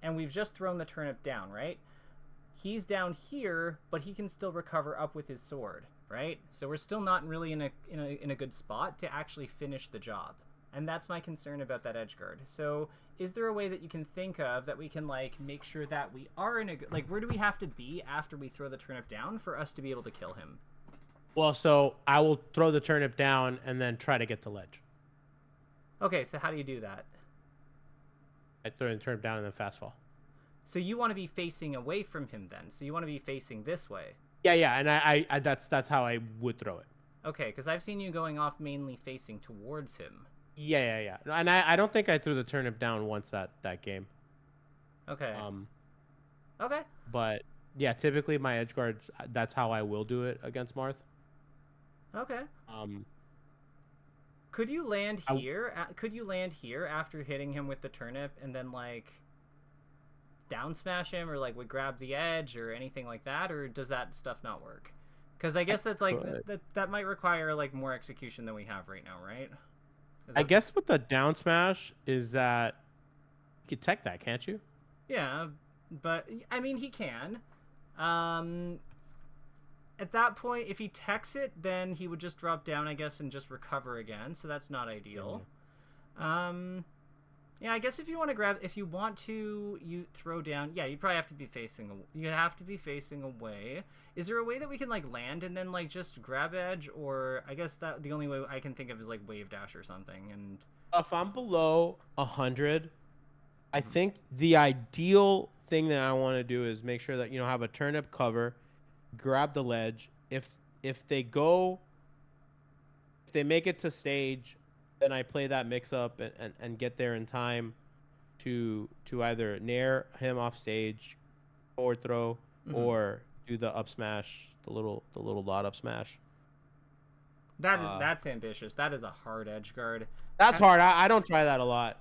and we've just thrown the turnip down, right? He's down here, but he can still recover up with his sword, right? So we're still not really in a good spot to actually finish the job. And that's my concern about that edge guard. So is there a way that you can think of that we can like make sure that we are in a good, like where do we have to be after we throw the turnip down for us to be able to kill him? Well, so I will throw the turnip down and then try to get the ledge. Okay, so how do you do that? I throw the turnip down and then fast fall. So you want to be facing away from him then. So you want to be facing this way. Yeah, and I that's how I would throw it. Okay, because I've seen you going off mainly facing towards him. Yeah. And I don't think I threw the turnip down once that game. Okay. Okay. But yeah, typically my edge guards, that's how I will do it against Marth. Okay. Could you land here? Could you land here after hitting him with the turnip and then like down smash him or like would grab the edge or anything like that, or does that stuff not work? Because I guess that's like that might require like more execution than we have right now, right? I guess with the down smash is that you can tech that, can't you? Yeah, but I mean he can. At that point, if he techs it, then he would just drop down, I guess, and just recover again. So that's not ideal. Mm-hmm. Yeah, I guess if you want to you throw down. Yeah, you'd probably have to be facing. You'd have to be facing away. Is there a way that we can like land and then like just grab edge, or I guess that the only way I can think of is like wave dash or something. And if I'm below 100, I think the ideal thing that I want to do is make sure that have a turnip cover. Grab the ledge. If they make it to stage, then I play that mix up and get there in time to either nair him off stage, forward throw, or do the up smash, the little lot up smash. That's ambitious. That is a hard edge guard. That's hard. I don't try that a lot.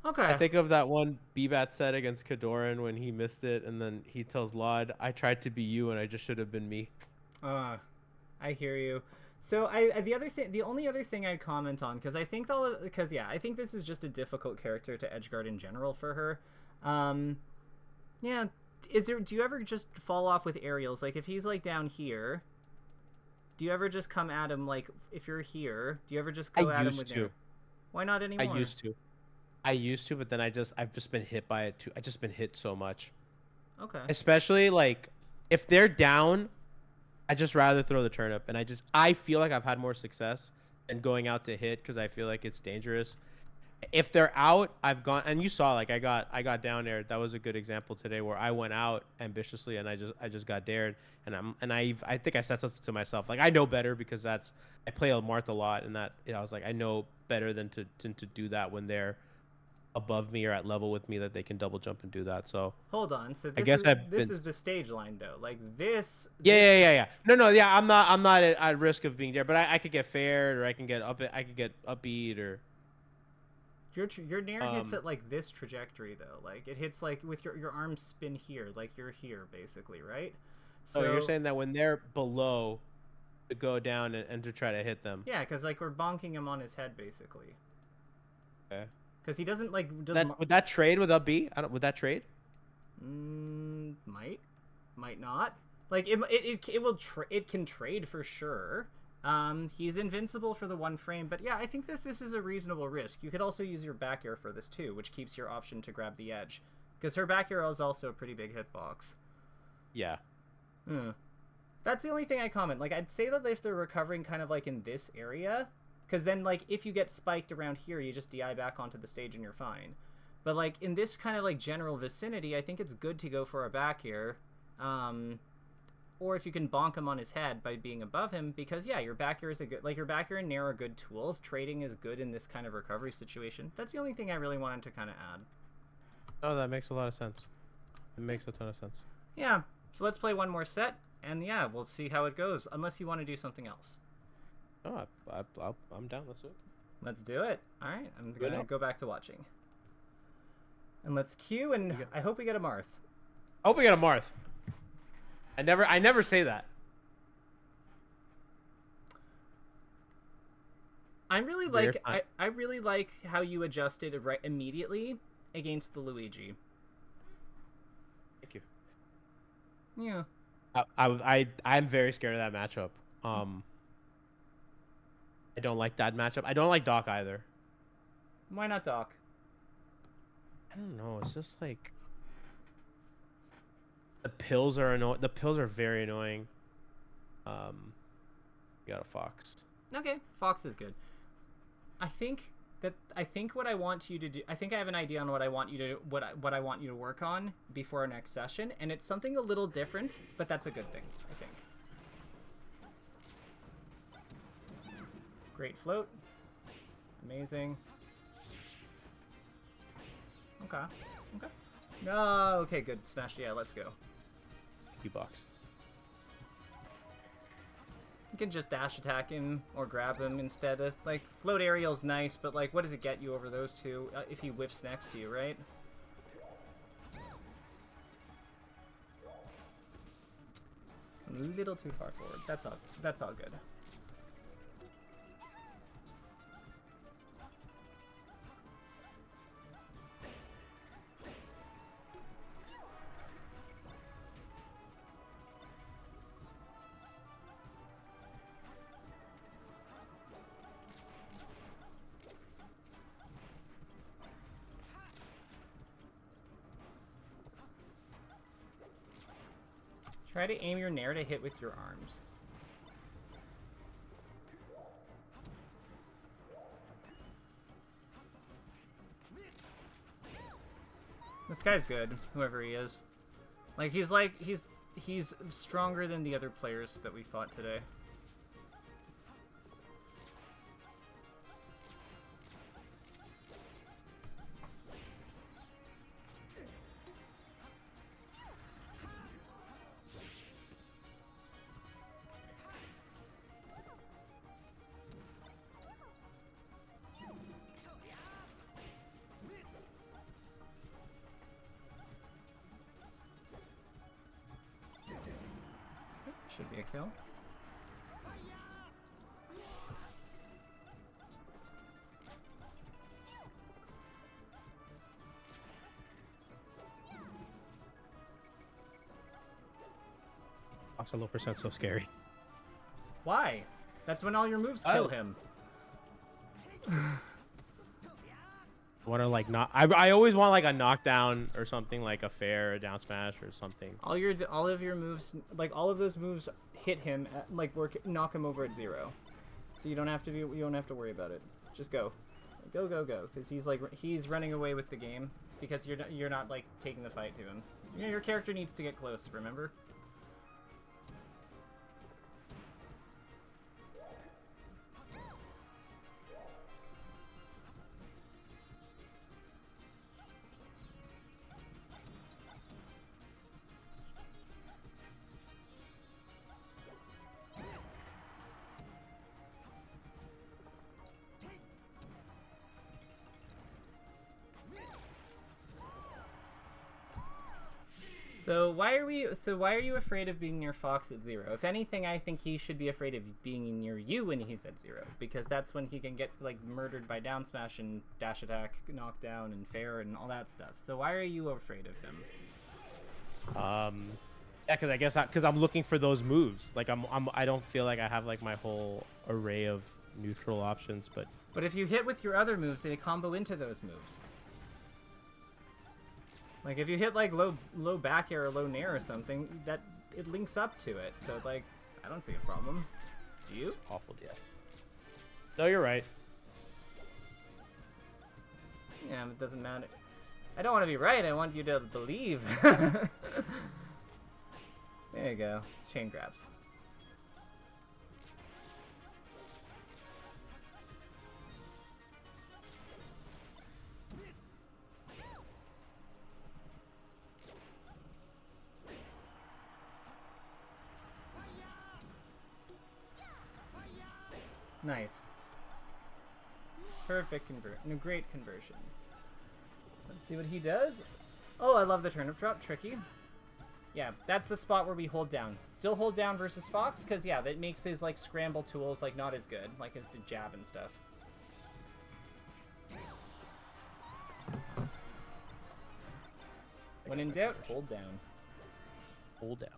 Okay. I think of that one B-Bat set against Kadoran when he missed it, and then he tells Laud, "I tried to be you, and I just should have been me." I hear you. So the only other thing I'd comment on, because I think I think this is just a difficult character to edgeguard in general for her. Yeah. Do you ever just fall off with aerials? Like if he's like down here, do you ever just come at him like if you're here? Do you ever just go at him with? Why not anymore? I used to. I used to, but then I've just been hit by it too. I just been hit so much. Okay. Especially like if they're down, I just rather throw the turnip, and I feel like I've had more success than going out to hit because I feel like it's dangerous. If they're out, I've gone, and you saw like I got down there. That was a good example today where I went out ambitiously and I just got dared, and I think I said something to myself like I know better because I play Marth a lot, and that I was like I know better than to do that when they're above me or at level with me that they can double jump and do that. So Hold on. So I this guess is I've this been is the stage line though. Like this. yeah, This yeah, yeah, yeah. No, yeah. I'm not at risk of being there, but I could get fared, or I can get I could get upbeat, or your nair hits um. at like this trajectory though. Like it hits like with your arms spin here, like you're here basically, right? So you're So saying that when they're below, to go down and to try to hit them. yeah, because like we're bonking him on his head basically. Okay. Because he doesn't like That would that trade with up B? I don't. Would that trade? might not. Like it can trade for sure. He's invincible for the 1 frame, but yeah, I think that this is a reasonable risk. You could also use your back air for this too, which keeps your option to grab the edge, because her back air is also a pretty big hitbox. Yeah. That's the only thing I comment. Like I'd say that if they're recovering kind of like in this area, because then like if you get spiked around here, you just DI back onto the stage and you're fine. But like in this kind of like general vicinity, I think it's good to go for a back air. Or if you can bonk him on his head by being above him, because yeah, your back air is a good, like your back air and nair are good tools. Trading is good in this kind of recovery situation. That's the only thing I really wanted to kind of add. Oh, that makes a lot of sense. It makes a ton of sense. Yeah, so let's play one more set, and yeah, we'll see how it goes, unless you want to do something else. Oh, I'm down. Let's do it. Let's do it. All right, I'm going to go back to watching. And let's queue, and I hope we get a Marth. I hope we get a Marth. I never say that. I really like how you adjusted right immediately against the Luigi. Thank you. Yeah. I'm very scared of that matchup. I don't like that matchup. I don't like Doc either. Why not Doc? I don't know. It's just like the pills are annoying. The pills are very annoying. You got a Fox. Okay, Fox is good. I think what I want you to do. I think I have an idea on what I want you to what I want you to work on before our next session, and it's something a little different, but that's a good thing. I think. Great float. Amazing. Okay. Okay. No. Okay. Good. Smash. Yeah. Let's go. Box. You can just dash attack him or grab him instead of like float aerial's nice, but like what does it get you over those two if he whiffs next to you, right? A little too far forward. That's all. That's all good. Try to aim your nair to hit with your arms. This guy's good, whoever he is. He's stronger than the other players that we fought today. Should be a kill. Fox a low percent so scary. Why? That's when all your moves kill him. What are like not? I always want like a knockdown or something, like a fair, a down smash or something. All of your moves, like all of those moves, hit him at, like knock him over at 0. So you don't have to worry about it. Just go, go, because he's running away with the game because you're not like taking the fight to him. You know, your character needs to get close. Remember. So why are you afraid of being near Fox at 0? If anything, I think he should be afraid of being near you when he's at 0, because that's when he can get like murdered by down smash and dash attack, knockdown and fair and all that stuff. So why are you afraid of him? Yeah, because I guess because I'm looking for those moves. Like I don't feel like I have like my whole array of neutral options, But if you hit with your other moves, they combo into those moves. Like if you hit like low back air or low nair or something, that it links up to it. So like I don't see a problem. Do you? It's awful, yeah. No, you're right. Yeah, it doesn't matter. I don't want to be right. I want you to believe. There you go. Chain grabs. Nice. Perfect no, great conversion. Let's see what he does. Oh, I love the turnip drop. Tricky. Yeah, that's the spot where we hold down. Still hold down versus Fox, because, yeah, that makes his, like, scramble tools, like, not as good. Like his jab and stuff. When in doubt, hold down. Hold down.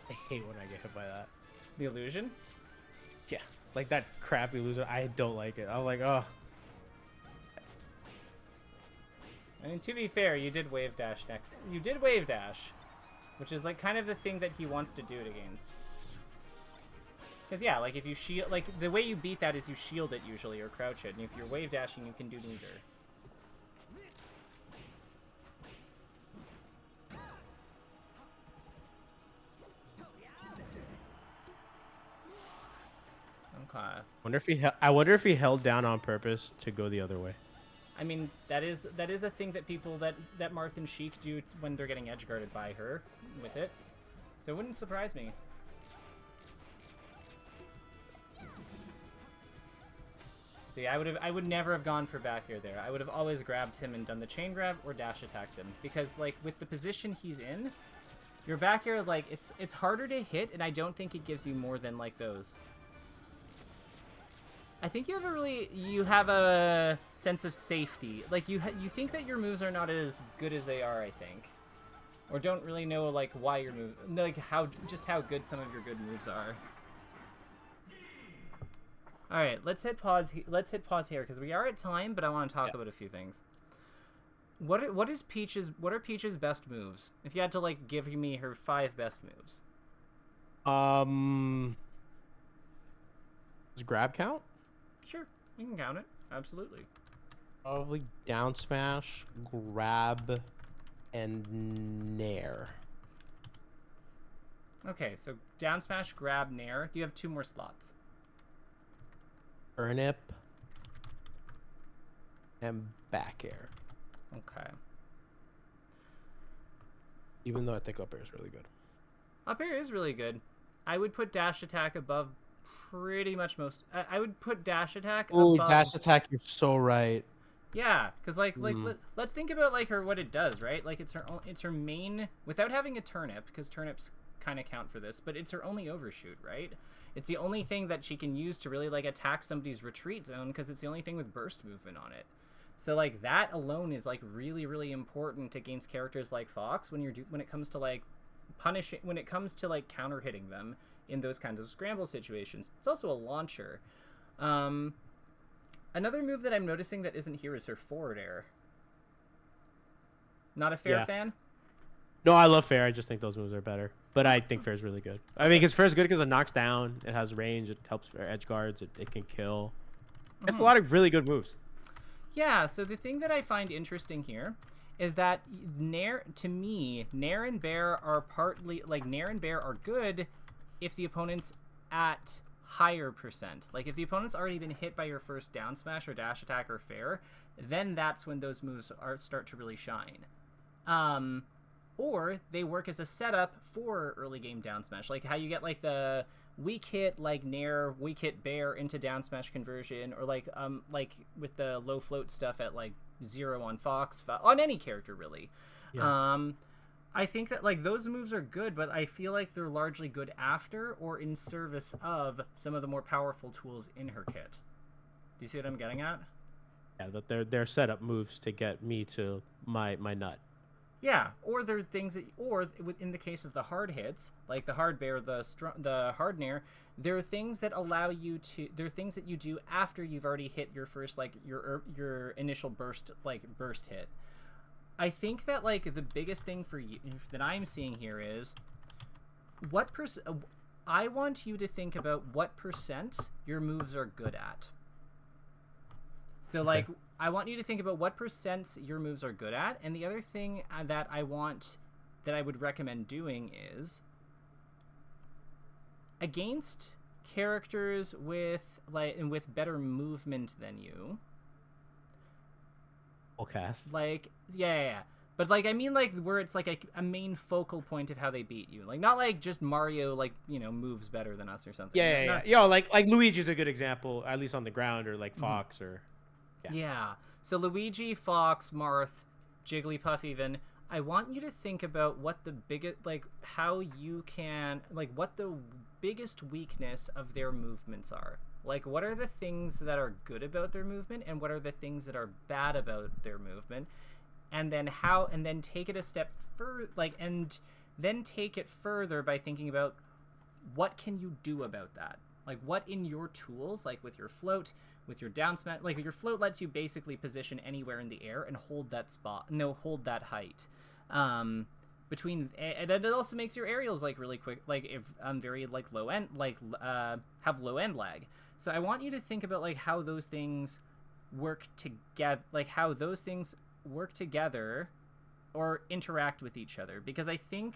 I hate when I get hit by that. The illusion? Yeah, like that crappy loser. I don't like it. I'm like, oh. I mean, to be fair, you did wave dash next. You did wave dash, which is like kind of the thing that he wants to do it against. Because yeah, like if you shield, like the way you beat that is you shield it usually or crouch it, and if you're wave dashing, you can do neither. Okay. I wonder if he held down on purpose to go the other way. I mean, that is a thing that people that Marth and Sheik do when they're getting edge guarded by her with it. So it wouldn't surprise me. See, I would never have gone for back air there. I would have always grabbed him and done the chain grab or dash attacked him, because like with the position he's in, your back air, like it's harder to hit, and I don't think it gives you more than like those. I think you have a sense of safety. Like you think that your moves are not as good as they are, I think, or don't really know like why your move, like how good some of your good moves are. All right, let's hit pause. Let's hit pause here because we are at time, but I want to talk about a few things. What are Peach's best moves? If you had to like give me her 5 best moves. Does grab count? Sure, you can count it. Absolutely. Probably down smash, grab, and nair. Okay, so down smash, grab, nair. Do you have 2 more slots? Turnip and back air. Okay. Even though I think up air is really good. Up air is really good. I would put dash attack above pretty much most. I would put dash attack above. Oh, dash attack, you're so right. Yeah, because let's think about like her what it does, right? Like it's her main without having a turnip, because turnips kind of count for this, but it's her only overshoot, right? It's the only thing that she can use to really like attack somebody's retreat zone, because it's the only thing with burst movement on it. So like that alone is like really really important against characters like Fox when it comes to like punishing, when it comes to like counter hitting them in those kinds of scramble situations. It's also a launcher. Another move that I'm noticing that isn't here is her forward air. Not a fair fan? No, I love fair. I just think those moves are better. But I think fair is really good. I mean, because fair is good because it knocks down, it has range, it helps for edge guards, it can kill. It's a lot of really good moves. Yeah, so the thing that I find interesting here is that to me, Nair and Bear are partly, like, Nair and Bear are good if the opponent's at higher percent. Like, if the opponent's already been hit by your first down smash or dash attack or fair, then that's when those moves start to really shine. Or they work as a setup for early game down smash, like how you get like the weak hit like Nair, weak hit Bear into down smash conversion, or like with the low float stuff at like 0 on Fox, on any character really. Yeah. I think that like those moves are good, but I feel like they're largely good after or in service of some of the more powerful tools in her kit. Do you see what I'm getting at? Yeah, that they're setup moves to get me to my nut. Yeah, or there are things that, or in the case of the hard hits, like the hard Bear, the hard Nair, there are things that allow you to. There are things that you do after you've already hit your first like your initial burst hit. I think that like the biggest thing for you that I'm seeing here is I want you to think about what percent your moves are good at. So like I want you to think about what percents your moves are good at, and the other thing that I would recommend doing is against characters with better movement than you. Cast. Like, yeah. But, like, I mean, like, where it's, like, a main focal point of how they beat you. Like, not, like, just Mario, like, you know, moves better than us or something. Yeah. Yo, like Luigi's a good example, at least on the ground, or, like, Fox, or... Yeah. So, Luigi, Fox, Marth, Jigglypuff even, I want you to think about what the biggest, like, how you can... Like, what the biggest weakness of their movements are. Like, what are the things that are good about their movement, and what are the things that are bad about their movement, and then take it a step further, like, and then take it further by thinking about what can you do about that? Like, what in your tools, like with your float, with your down smash, like your float lets you basically position anywhere in the air and hold that height. And it also makes your aerials like really quick, like if very like low end, like have low end lag. So I want you to think about like how those things work together, or interact with each other, because I think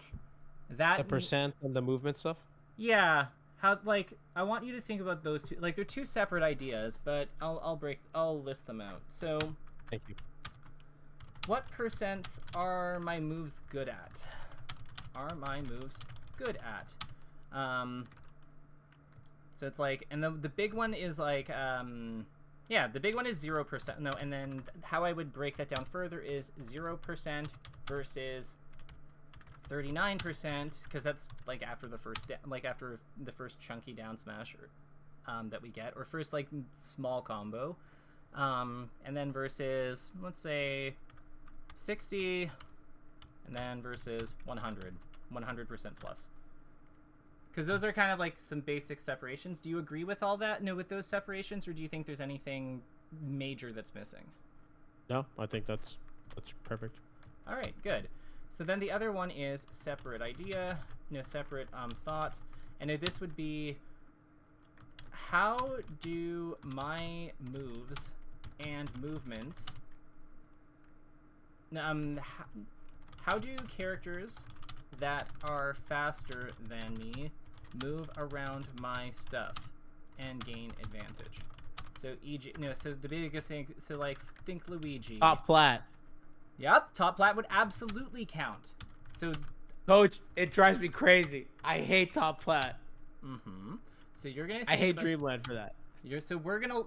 that the percent and the movement stuff. Yeah, I want you to think about those two. Like they're two separate ideas, but I'll list them out. So, thank you. What percents are my moves good at? So it's like, and the big one is like, the big one is 0%. No, and then how I would break that down further is 0% versus 39%, because that's like after the first chunky down smash that we get, or first like small combo, and then versus, let's say 60, and then versus 100% plus. Because those are kind of like some basic separations. Do you agree with all that? No, with those separations, or do you think there's anything major that's missing? No, I think that's perfect. All right, good. So then the other one is separate idea, separate thought, and this would be, how do my moves and movements, how do characters that are faster than me move around my stuff and gain advantage? So so the biggest thing, so like think Luigi. Top plat. Yep, top plat would absolutely count. So, Coach, it drives me crazy. I hate top plat. So you're gonna. I hate Dreamland for that.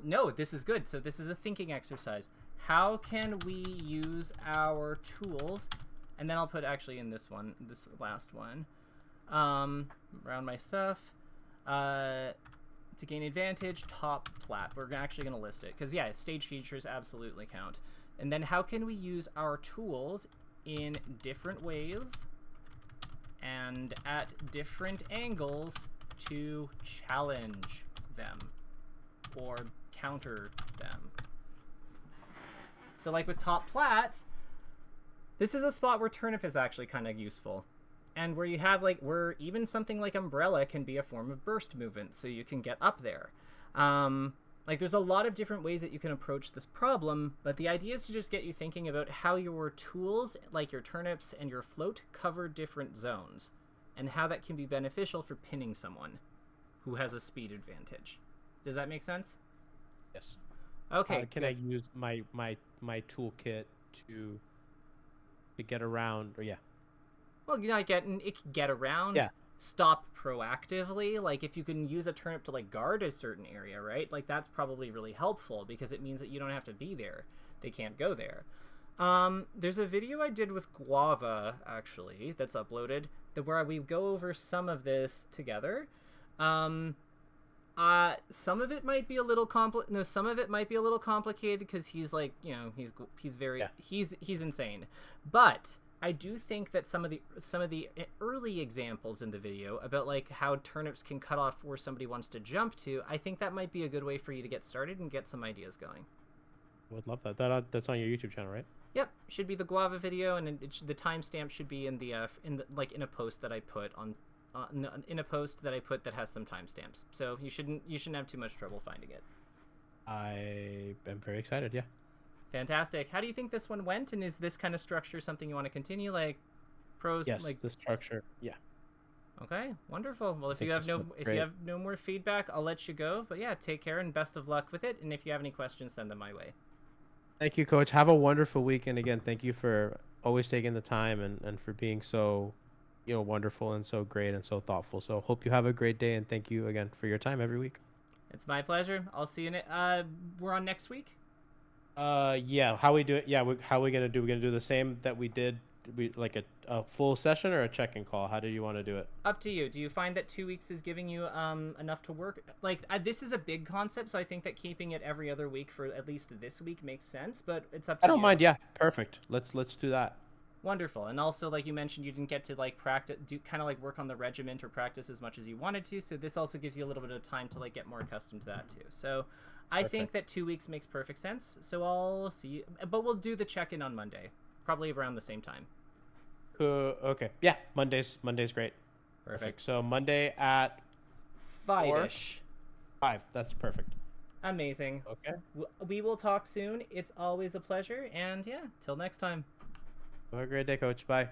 No, this is good. So this is a thinking exercise. how can we use our tools? And then I'll put actually in this one, this last one, around my stuff, to gain advantage, top plat. We're actually going to list it because yeah, stage features absolutely count. And then how can we use our tools in different ways and at different angles to challenge them or counter them. So like with top plat, this is a spot where turnip is actually kind of useful. And where you have like, where even something like umbrella can be a form of burst movement, so you can get up there. Like there's a lot of different ways that you can approach this problem, but the idea is to just get you thinking about how your tools, like your turnips and your float, cover different zones, and how that can be beneficial for pinning someone who has a speed advantage. Does that make sense? Yes. Okay. Can I use my toolkit to get around? Or yeah. Well, you know, it can get around. Yeah. Stop proactively. Like if you can use a turnip to like guard a certain area, right? Like that's probably really helpful because it means that you don't have to be there. They can't go there. There's a video I did with Guava actually that's uploaded where we go over some of this together. Some of it might be a little some of it might be a little complicated because he's like, you know, he's very he's insane. But I do think that some of the early examples in the video about like how turnips can cut off where somebody wants to jump to, I think that might be a good way for you to get started and get some ideas going. Would love that. That's on your YouTube channel, right? Yep, should be the Guava video, and the timestamp should be in a post that I put on in a post that I put that has some timestamps. So you shouldn't have too much trouble finding it. I am very excited. Yeah. Fantastic. How do you think this one went? And is this kind of structure something you want to continue? Like pros? Yes. Like the structure. Yeah. Okay. Wonderful. Well, if you have no more feedback, I'll let you go. But yeah, take care and best of luck with it. And if you have any questions, send them my way. Thank you, Coach. Have a wonderful week. And again, thank you for always taking the time and for being so, you know, wonderful and so great and so thoughtful. So hope you have a great day. And thank you again for your time every week. It's my pleasure. I'll see you we're on next week. Yeah. How we do it? Yeah. How we gonna do? We're gonna do the same that we did. We like a full session or a check-in call. How do you want to do it? Up to you. Do you find that 2 weeks is giving you enough to work? Like this is a big concept, so I think that keeping it every other week for at least this week makes sense. But it's up to you. I don't mind. Yeah. Perfect. Let's do that. Wonderful. And also, like you mentioned, you didn't get to like kind of like work on the regiment or practice as much as you wanted to. So this also gives you a little bit of time to like get more accustomed to that too. So I think that 2 weeks makes perfect sense. So I'll see you, but we'll do the check-in on Monday, probably around the same time. Okay. Yeah. Monday's great. Perfect. So Monday at 5-ish. 5. That's perfect. Amazing. Okay. We will talk soon. It's always a pleasure. And yeah, till next time. Have a great day, Coach. Bye.